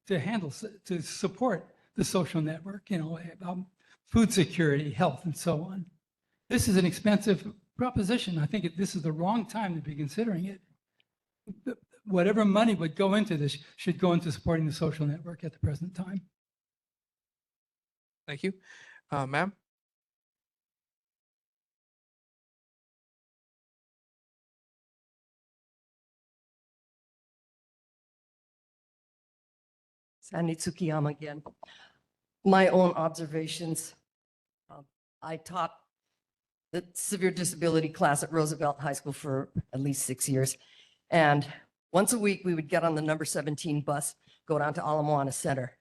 to support the social network, about food security, health, and so on. This is an expensive proposition. I think this is the wrong time to be considering it. Whatever money would go into this should go into supporting the social network at the present time. Thank you. Ma'am? Sandy Tsukiyama again. My own observations. I taught the severe disability class at Roosevelt High School for at least 6 years. And once a week, we would get on the number 17 bus, go down to Ala Moana Center.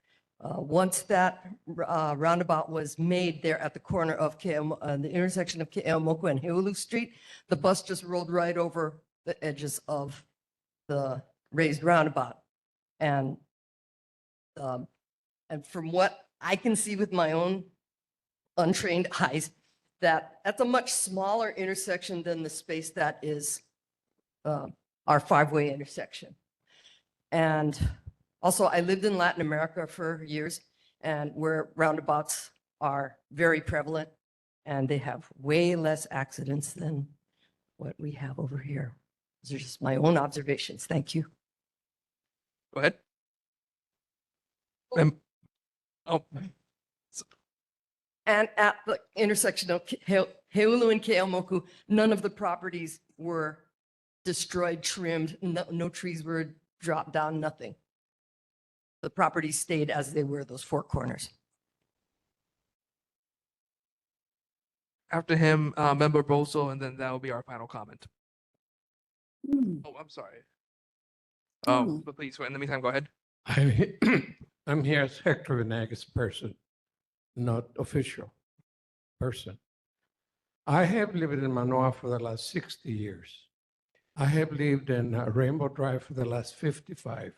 Once that roundabout was made there at the corner of the intersection of Ke'eaumoku and Heulu Street, the bus just rolled right over the edges of the raised roundabout. And from what I can see with my own untrained eyes, that's a much smaller intersection than the space that is our five-way intersection. And also, I lived in Latin America for years, and where roundabouts are very prevalent, and they have way less accidents than what we have over here. These are just my own observations. Thank you. Go ahead. And at the intersection of Heulu and Ke'eaumoku, none of the properties were destroyed, trimmed, no trees were dropped down, nothing. The properties stayed as they were, those four corners. after him, Member Boso, and then that will be our final comment. Oh, I'm sorry. But please, in the meantime, go ahead. I'm here as Hector Venegas person, not official person. I have lived in Mānoa for the last 60 years. I have lived in Rainbow Drive for the last 55.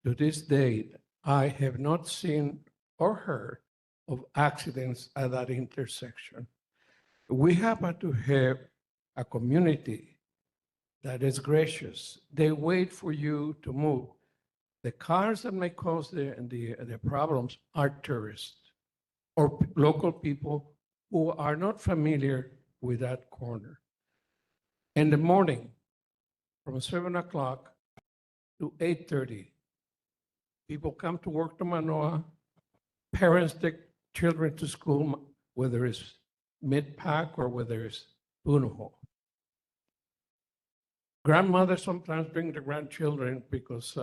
To this date, I have not seen or heard of accidents at that intersection. We happen to have a community that is gracious. They wait for you to move. The cars that may cause the problems are tourists or local people who are not familiar with that corner. In the morning, from 7 o'clock to 8:30, people come to work to Mānoa, parents take children to school, whether it's mid-pack or whether it's Punuho. Grandmothers sometimes bring the grandchildren because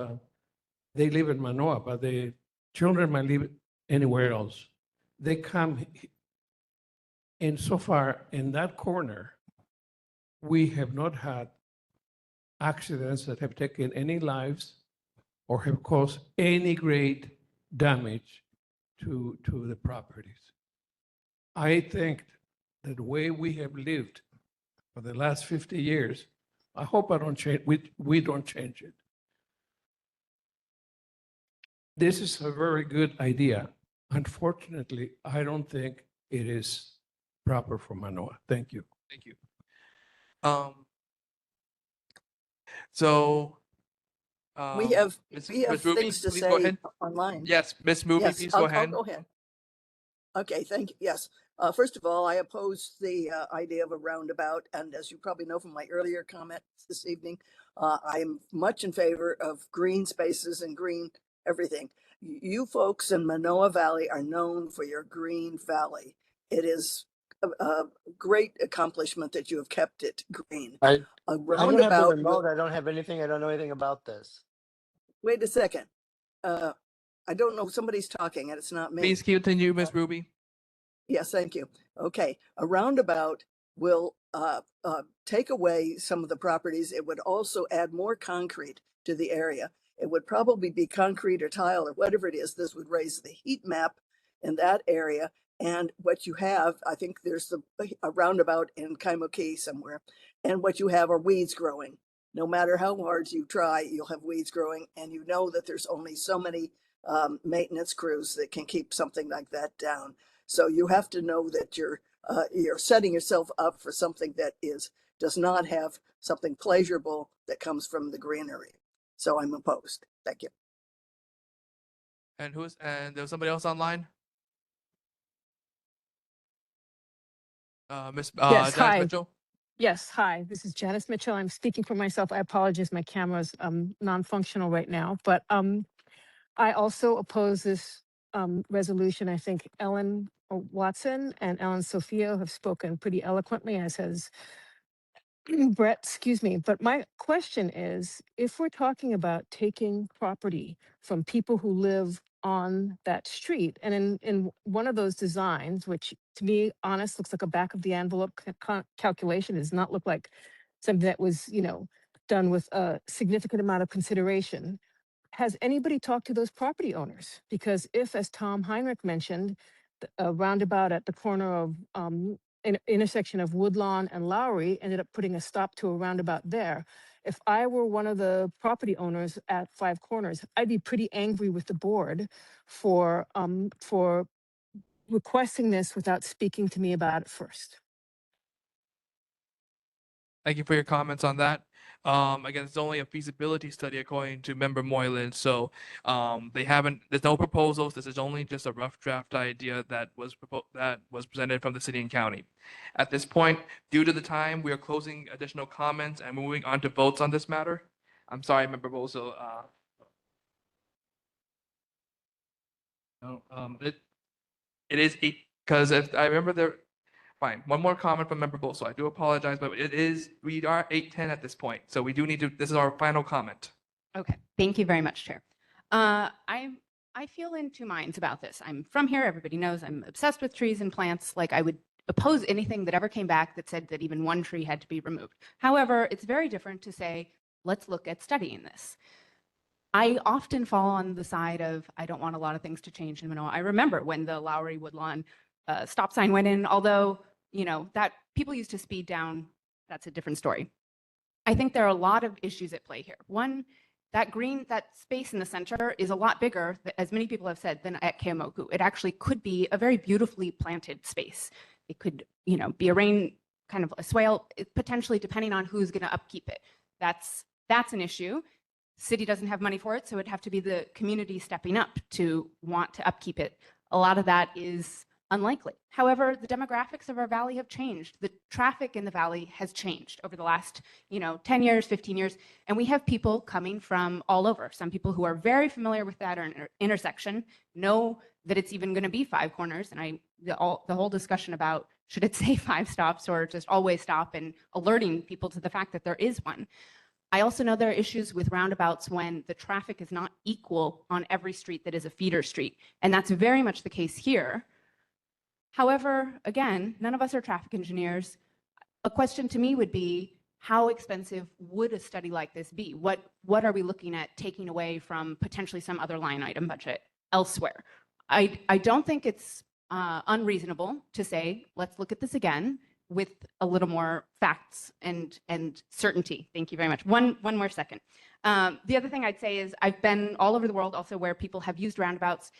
they live in Mānoa, but the children might live anywhere else. They come, and so far in that corner, we have not had accidents that have taken any lives or have caused any great damage to the properties. I think that the way we have lived for the last 50 years, I hope I don't change, we don't change it. This is a very good idea. Unfortunately, I don't think it is proper for Mānoa. Thank you. Thank you. So We have Ms. things Ruby, to please go say ahead. online. Yes, Ms. Ruby, Yes, please go ahead. I'll go ahead. Okay, thank you. Yes. First of all, I oppose the idea of a roundabout. And as you probably know from my earlier comments this evening, I am much in favor of green spaces and green everything. You folks in Manoa Valley are known for your green valley. It is a great accomplishment that you have kept it green. I A don't have the roundabout will- remote. I don't have anything. I don't know anything about this. Wait a second. I don't know. Somebody's talking and it's not me. Please continue, Ms. Ruby. Yes, thank you. Okay, a roundabout will take away some of the properties. It would also add more concrete to the area. It would probably be concrete or tile or whatever it is. This would raise the heat map in that area. And what you have, I think there's a roundabout in Kaimuki somewhere, and what you have are weeds growing. No matter how hard you try, you'll have weeds growing, and you know that there's only so many maintenance crews that can keep something like that down. So you have to know that you're setting yourself up for something that does not have something pleasurable that comes from the greenery. So I'm opposed. Thank you. And there was somebody else online? Miss Yes, Janice hi. Mitchell? Yes, hi. This is Janice Mitchell. I'm speaking for myself. I apologize. My camera's non-functional right now, but I also oppose this resolution. I think Ellen Watson and Ellen Sophia have spoken pretty eloquently, as has Brett, excuse me. But my question is, if we're talking about taking property from people who live on that street, and in one of those designs, which to me, honest, looks like a back of the envelope calculation, does not look like something that was, done with a significant amount of consideration. Has anybody talked to those property owners? Because if, as Tom Heinrich mentioned, a roundabout at the corner of intersection of Woodlawn and Lowry ended up putting a stop to a roundabout there. If I were one of the property owners at Five Corners, I'd be pretty angry with the board for requesting this without speaking to me about it first. Thank you for your comments on that. Again, it's only a feasibility study according to Member Moylan, so there's no proposals. This is only just a rough draft idea that was presented from the city and county. At this point, due to the time, we are closing additional comments and moving on to votes on this matter. I'm sorry, Member Bozo. No, it is because if I remember there. Fine. One more comment from Member Boso. I do apologize, but we are 8:10 at this point. So we do need to, this is our final comment. Okay, thank you very much, Chair. I feel in two minds about this. I'm from here. Everybody knows I'm obsessed with trees and plants. Like I would oppose anything that ever came back that said that even one tree had to be removed. However, it's very different to say, let's look at studying this. I often fall on the side of, I don't want a lot of things to change in Manoa. I remember when the Lowry Woodlawn stop sign went in, although, that people used to speed down, that's a different story. I think there are a lot of issues at play here. One, that space in the center is a lot bigger, as many people have said, than at Keamoku. It actually could be a very beautifully planted space. It could, be a swale, potentially depending on who's going to upkeep it. That's an issue. City doesn't have money for it, so it'd have to be the community stepping up to want to upkeep it. A lot of that is unlikely. However, the demographics of our valley have changed. The traffic in the valley has changed over the last, 10 years, 15 years, and we have people coming from all over. Some people who are very familiar with that intersection know that it's even going to be 5 corners, and the whole discussion about should it say 5 stops or just always stop, and alerting people to the fact that there is one. I also know there are issues with roundabouts when the traffic is not equal on every street that is a feeder street, and that's very much the case here. However, again, none of us are traffic engineers. A question to me would be, how expensive would a study like this be? What are we looking at taking away from potentially some other line item budget elsewhere? I don't think it's unreasonable to say, let's look at this again with a little more facts and certainty. Thank you very much. One more second. The other thing I'd say is I've been all over the world also where people have used roundabouts.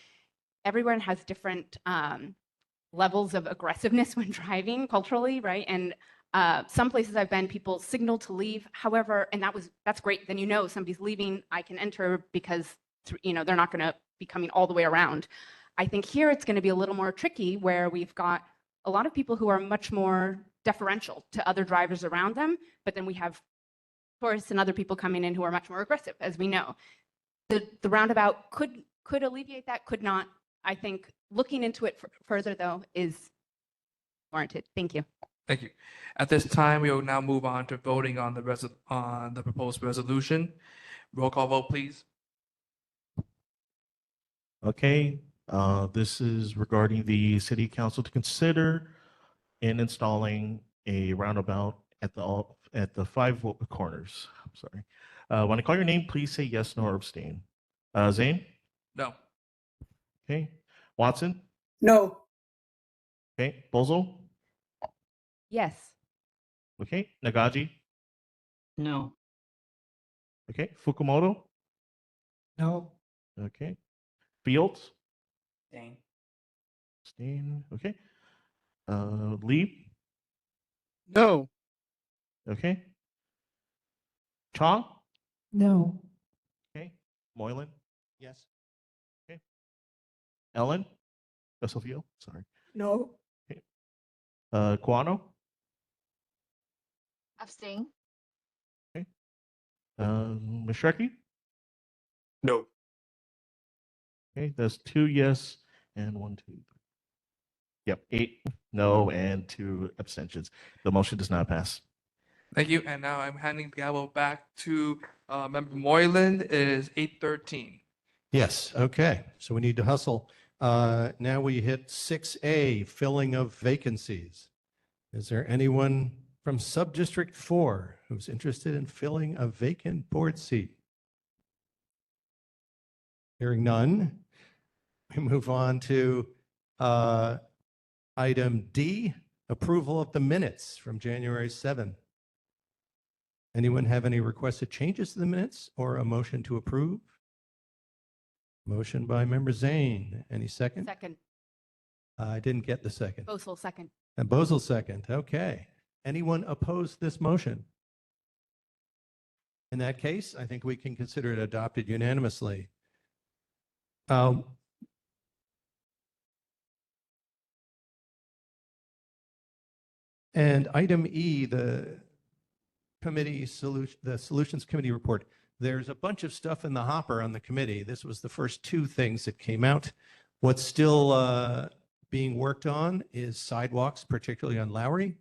Everyone has different levels of aggressiveness when driving culturally, right? And some places I've been, people signal to leave. However, and that's great. Then somebody's leaving. I can enter because they're not going to be coming all the way around. I think here it's going to be a little more tricky where we've got a lot of people who are much more deferential to other drivers around them, but then we have tourists and other people coming in who are much more aggressive, as we know. The roundabout could alleviate that, could not. I think looking into it further, though, is warranted. Thank you. Thank you. At this time, we will now move on to voting on the proposed resolution. Roll call vote, please. Okay, this is regarding the city council to consider in installing a roundabout at the 5 corners. I'm sorry. When I call your name, please say yes, no, or abstain. Zane? No. Okay. Watson? No. Okay. Bozo? Yes. Okay. Nagaji? No. Okay. Fukumoto? No. Okay. Fields? Dang. Abstain. Okay. Lee? No. Okay. Chong? No. Okay. Moylan? Yes. Okay. Ellen? Sophia? Sorry. No. Okay. Guano? Abstain. Okay. Mishreki? No. Okay, that's 2 yes and 1, 2, 3. Yep, 8 no and 2 abstentions. The motion does not pass. Thank you. And now I'm handing the gavel back to Member Moylan. It is 8:13. Yes, okay. So we need to hustle. Now we hit 6A, filling of vacancies. Is there anyone from Subdistrict 4 who's interested in filling a vacant board seat? Hearing none, we move on to item D, approval of the minutes from January 7th. Anyone have any requested changes to the minutes or a motion to approve? Motion by Member Zane. Any second? Second. I didn't get the second. Bosel, second. And Bozel second. Okay. Anyone oppose this motion? In that case, I think we can consider it adopted unanimously. And item E, the Solutions Committee report. There's a bunch of stuff in the hopper on the committee. This was the first 2 things that came out. What's still being worked on is sidewalks, particularly on Lowry,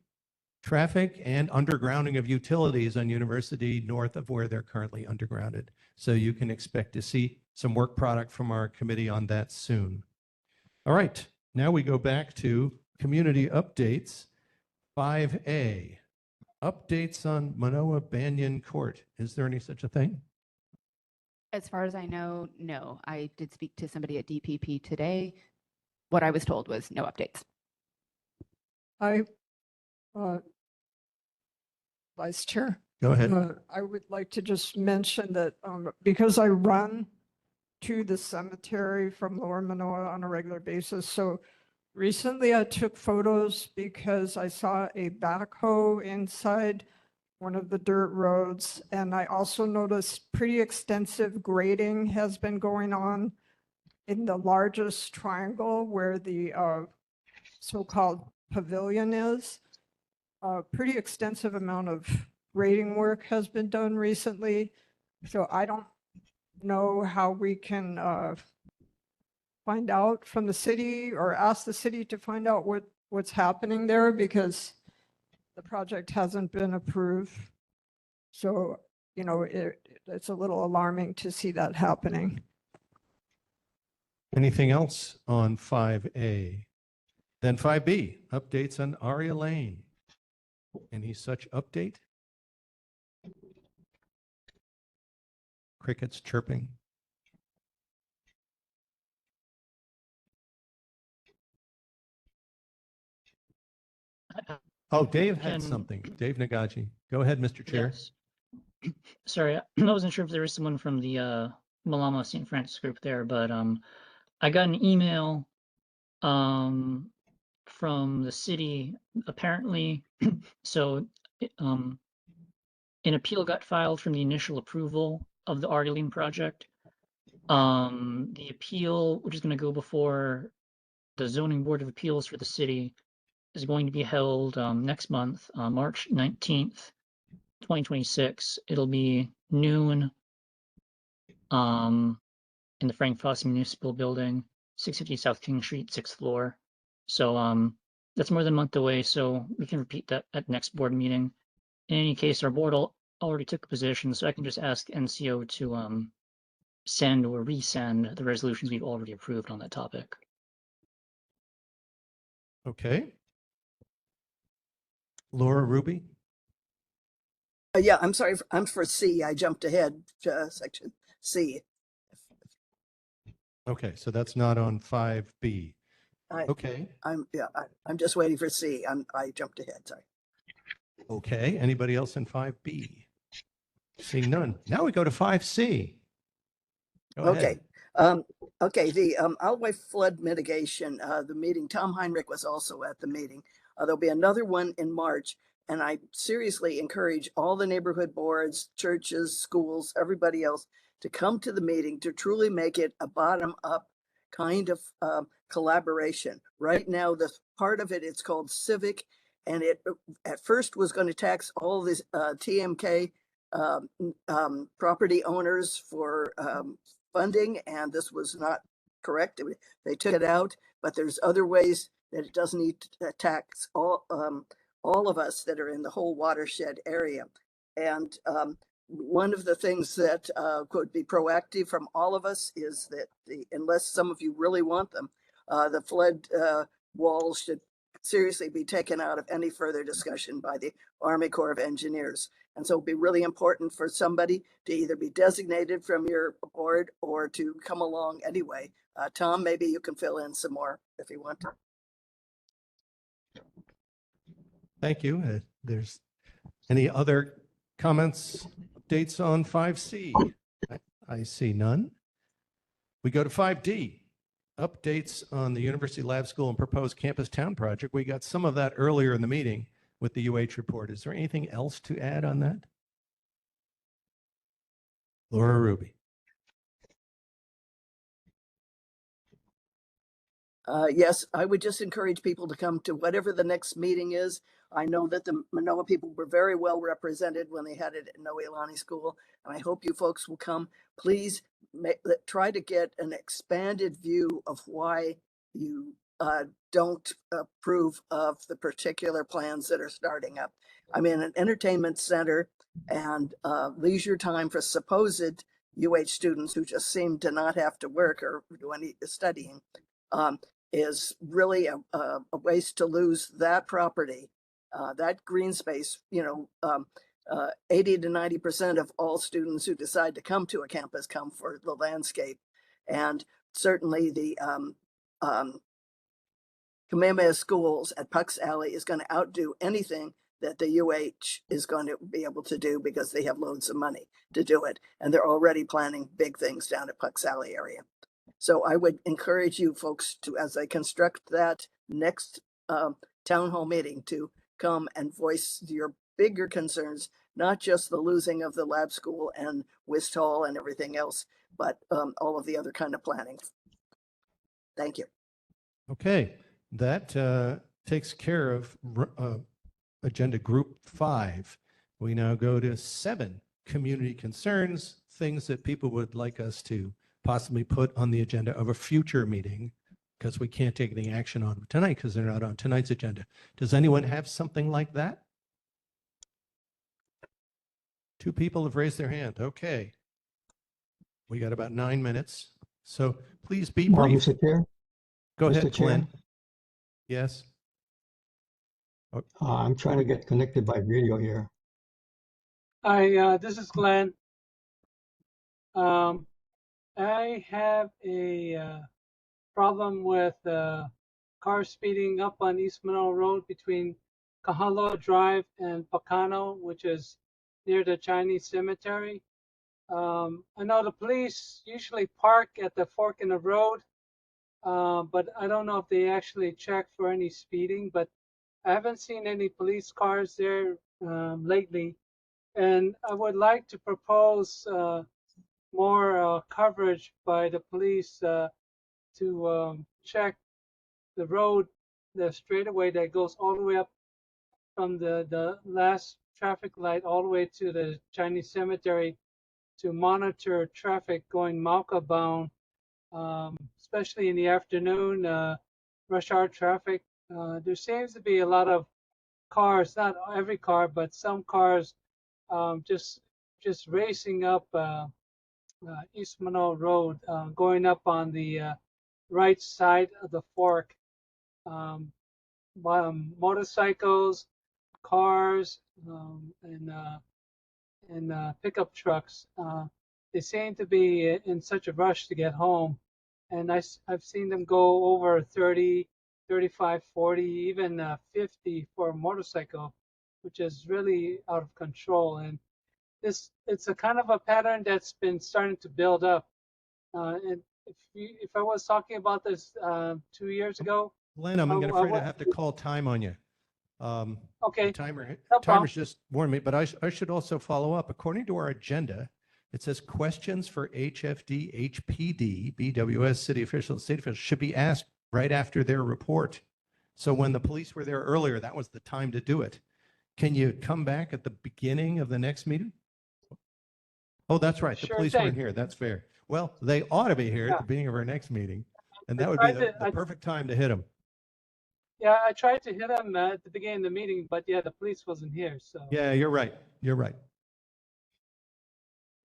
traffic, and undergrounding of utilities on University north of where they're currently undergrounded. So you can expect to see some work product from our committee on that soon. All right, now we go back to community updates. 5A, updates on Mānoa Banyan Court. Is there any such a thing? As far as I know, no. I did speak to somebody at DPP today. What I was told was no updates. Vice Chair. Go ahead. I would like to just mention that because I run to the cemetery from Lower Manoa on a regular basis, so recently I took photos because I saw a backhoe inside one of the dirt roads, and I also noticed pretty extensive grading has been going on in the largest triangle where the so-called pavilion is. A pretty extensive amount of grading work has been done recently. So I don't know how we can find out from the city or ask the city to find out what's happening there, because the project hasn't been approved. So, you know, it's a little alarming to see that happening. Anything else on 5A? Then 5B, updates on Aria Lane. Any such update? Crickets chirping. Oh, Dave had something. Dave Nagaji. Go ahead, Mr. Chair. Yes. Sorry, I wasn't sure if there was someone from the Malama St. Francis group there, but I got an email from the city apparently. So an appeal got filed from the initial approval of the Arlene project. The appeal, which is going to go before the zoning board of appeals for the city, is going to be held next month, March 19th, 2026. It'll be noon in the Frank Foss Municipal Building, 650 South King Street, 6th floor. So that's more than a month away, so we can repeat that at next board meeting. In any case, our board already took a position, so I can just ask NCO to send or resend the resolutions we've already approved on that topic. Okay. Laura Ruby? Yeah, I'm sorry. I'm for C. I jumped ahead to section C. Okay, so that's not on 5B. Okay. I'm just waiting for C. I jumped ahead. Sorry. Okay, anybody else in 5B? Seeing none. Now we go to 5C. Go Okay. ahead. Okay, the Alway flood mitigation, the meeting, Tom Heinrich was also at the meeting. There'll be another one in March, and I seriously encourage all the neighborhood boards, churches, schools, everybody else to come to the meeting to truly make it a bottom-up kind of collaboration. Right now, the part of it, it's called civic, and it at first was going to tax all these TMK property owners for funding, and this was not correct. They took it out, but there's other ways that it doesn't need to tax all of us that are in the whole watershed area. And one of the things that could be proactive from all of us is that unless some of you really want them, the flood walls should seriously be taken out of any further discussion by the Army Corps of Engineers. And so it'd be really important for somebody to either be designated from your board or to come along anyway. Tom, maybe you can fill in some more if you want to. Thank you. There's any other comments, updates on 5C? I see none. We go to 5D, updates on the University Lab School and proposed campus town project. We got some of that earlier in the meeting with the UH report. Is there anything else to add on that? Laura Ruby. Yes, I would just encourage people to come to whatever the next meeting is. I know that the Mānoa people were very well represented when they had it at Noelani School, and I hope you folks will come. Please try to get an expanded view of why you don't approve of the particular plans that are starting up. I mean, an entertainment center and leisure time for supposed UH students who just seem to not have to work or do any studying. is really a waste to lose that property, that green space. 80 to 90% of all students who decide to come to a campus come for the landscape, and certainly the Kamehameha Schools at Pucks Alley is going to outdo anything that the UH is going to be able to do, because they have loads of money to do it. And they're already planning big things down at Pucks Alley area. So I would encourage you folks to, as they construct that next town hall meeting, to come and voice your bigger concerns, not just the losing of the lab school and Wist Hall and everything else, but all of the other kind of planning. Thank you. Okay, that takes care of agenda group 5. We now go to 7, community concerns, things that people would like us to possibly put on the agenda of a future meeting, because we can't take any action on them tonight because they're not on tonight's agenda. Does anyone have something like that? 2 people have raised their hand. Okay. We got about 9 minutes. So please be brief. Mr. Chair? Go Mr. ahead, Chair? Glenn. Yes. I'm trying to get connected by video here. Hi, this is Glenn. I have a problem with cars speeding up on East Manoa Road between Kahaloa Drive and Pacano, which is near the Chinese cemetery. I know the police usually park at the fork in the road, but I don't know if they actually check for any speeding, but I haven't seen any police cars there lately. And I would like to propose more coverage by the police to check the road, the straightaway that goes all the way up from the last traffic light all the way to the Chinese cemetery, to monitor traffic going Mauka bound, especially in the afternoon, rush hour traffic. There seems to be a lot of cars, not every car, but some cars just racing up East Manoa Road, going up on the right side of the fork. Motorcycles, cars, and pickup trucks. They seem to be in such a rush to get home. And I've seen them go over 30, 35, 40, even 50 for a motorcycle, which is really out of control. And it's a kind of a pattern that's been starting to build up. And if I was talking about this 2 years ago, Glenn, I'm afraid I have to call time on you. Okay. The timer's problem. just warned me, but I should also follow up. According to our agenda, it says questions for HFD, HPD, BWS, city officials, state officials should be asked right after their report. So when the police were there earlier, that was the time to do it. Can you come back at the beginning of the next meeting? Oh, that's right. The Sure police thing. weren't here. That's fair. Well, they ought to be here at the beginning of our next meeting. And that would be the perfect time to hit them. Yeah, I tried to hit him at the beginning of the meeting, but yeah, the police wasn't here. So Yeah, you're right. You're right.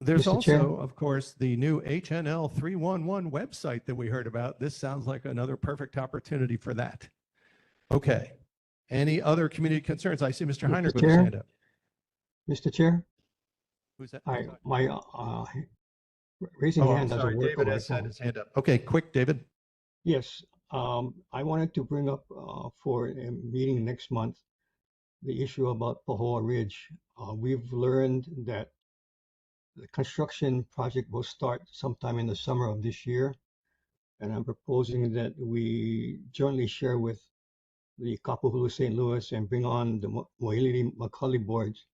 There's Mr. also, Chair? of course, the new HNL 311 website that we heard about. This sounds like another perfect opportunity for that. Okay. Any other community concerns? I see Mr. Mr. Heinrich with his Chair? hand up. Mr. Chair? Who's that? My raising Oh, I'm hand doesn't sorry. work David on my has had phone. his hand up. Okay, quick, David. Yes, I wanted to bring up for a meeting next month the issue about Pahoa Ridge. We've learned that the construction project will start sometime in the summer of this year, and I'm proposing that we jointly share with the Kapahulu St. Louis and bring on the Moilili Makali boards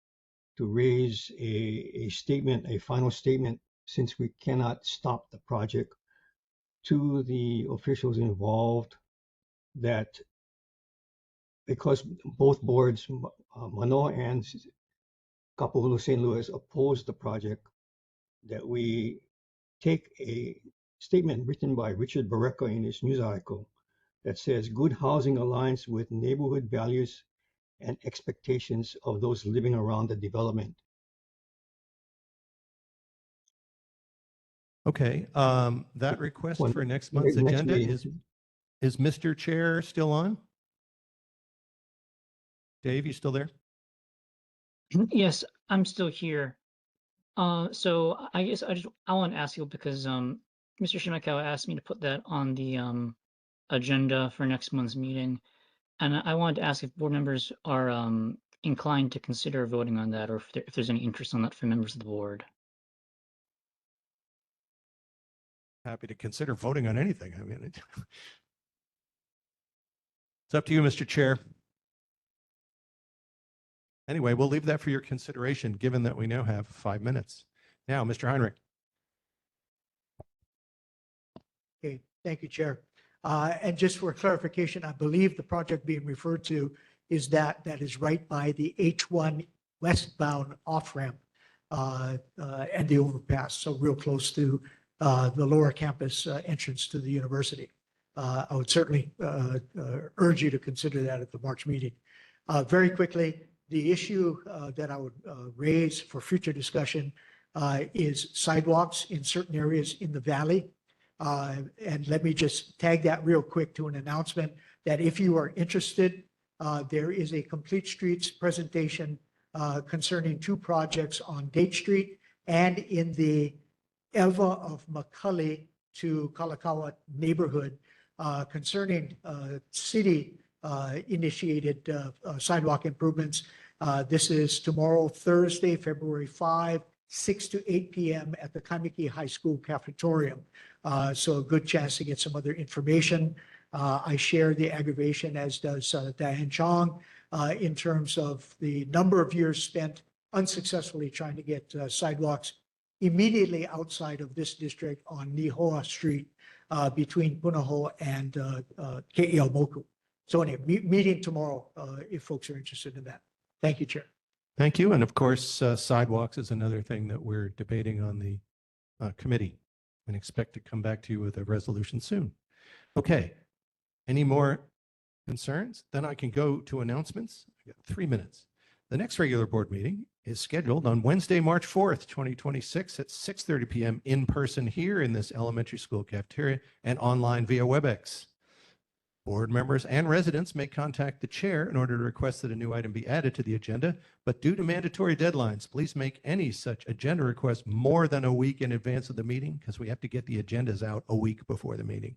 to raise a statement, a final statement, since we cannot stop the project, to the officials involved, that because both boards, Manoa and Kapahulu St. Louis, opposed the project, that we take a statement written by Richard Barreca in his news article that says good housing aligns with neighborhood values and expectations of those living around the development. Okay, that request for next month's next agenda meeting. Is Mr. Chair still on? Dave, you still there? Yes, I'm still here. So I guess I want to ask you because Mr. Shimakawa asked me to put that on the agenda for next month's meeting, and I wanted to ask if board members are inclined to consider voting on that, or if there's any interest on that from members of the board. Happy to consider voting on anything. I mean, it's up to you, Mr. Chair. Anyway, we'll leave that for your consideration, given that we now have 5 minutes. Now, Mr. Heinrich. Okay, thank you, Chair. And just for clarification, I believe the project being referred to is that is right by the H1 westbound off-ramp and the overpass, so real close to the lower campus entrance to the university. I would certainly urge you to consider that at the March meeting. Very quickly, the issue that I would raise for future discussion is sidewalks in certain areas in the valley. And let me just tag that real quick to an announcement that if you are interested, there is a complete streets presentation concerning 2 projects on Date Street and in the Eva of McCully to Kalakaua neighborhood concerning city initiated sidewalk improvements. This is tomorrow, Thursday, February 5, 6 to 8 p.m. at the Kaimiki High School cafetorium. So a good chance to get some other information. I share the aggravation, as does Diane Chong, in terms of the number of years spent unsuccessfully trying to get sidewalks immediately outside of this district on Nihoa Street between Punahou and Ke'eaumoku. So anyway, meeting tomorrow if folks are interested in that. Thank you, Chair. Thank you. And of course, sidewalks is another thing that we're debating on the committee and expect to come back to you with a resolution soon. Okay. Any more concerns? Then I can go to announcements. I got 3 minutes. The next regular board meeting is scheduled on Wednesday, March 4th, 2026 at 6:30 p.m. in person here in this elementary school cafeteria and online via WebEx. Board members and residents may contact the chair in order to request that a new item be added to the agenda, but due to mandatory deadlines, please make any such agenda request more than a week in advance of the meeting because we have to get the agendas out a week before the meeting.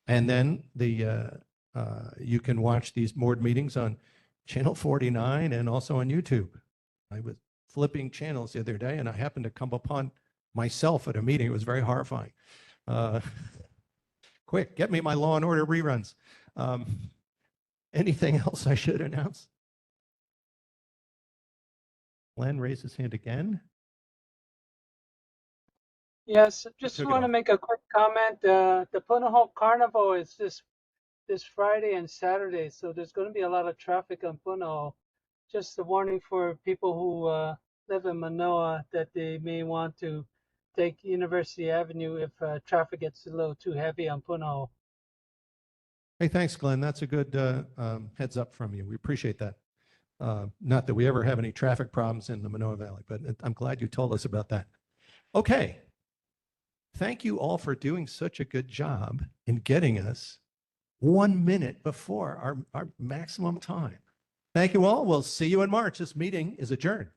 And then you can watch these board meetings on Channel 49 and also on YouTube. I was flipping channels the other day and I happened to come upon myself at a meeting. It was very horrifying. Quick, get me my Law and Order reruns. Anything else I should announce? Glenn raised his hand again. Yes, just Took it want to off. make a quick comment. The Punahou Carnival is this Friday and Saturday, so there's going to be a lot of traffic on Punahou. Just a warning for people who live in Mānoa that they may want to take University Avenue if traffic gets a little too heavy on Punahou. Hey, thanks, Glenn. That's a good heads up from you. We appreciate that. Not that we ever have any traffic problems in the Mānoa Valley, but I'm glad you told us about that. Okay. Thank you all for doing such a good job in getting us 1 minute before our maximum time. Thank you all. We'll see you in March. This meeting is adjourned.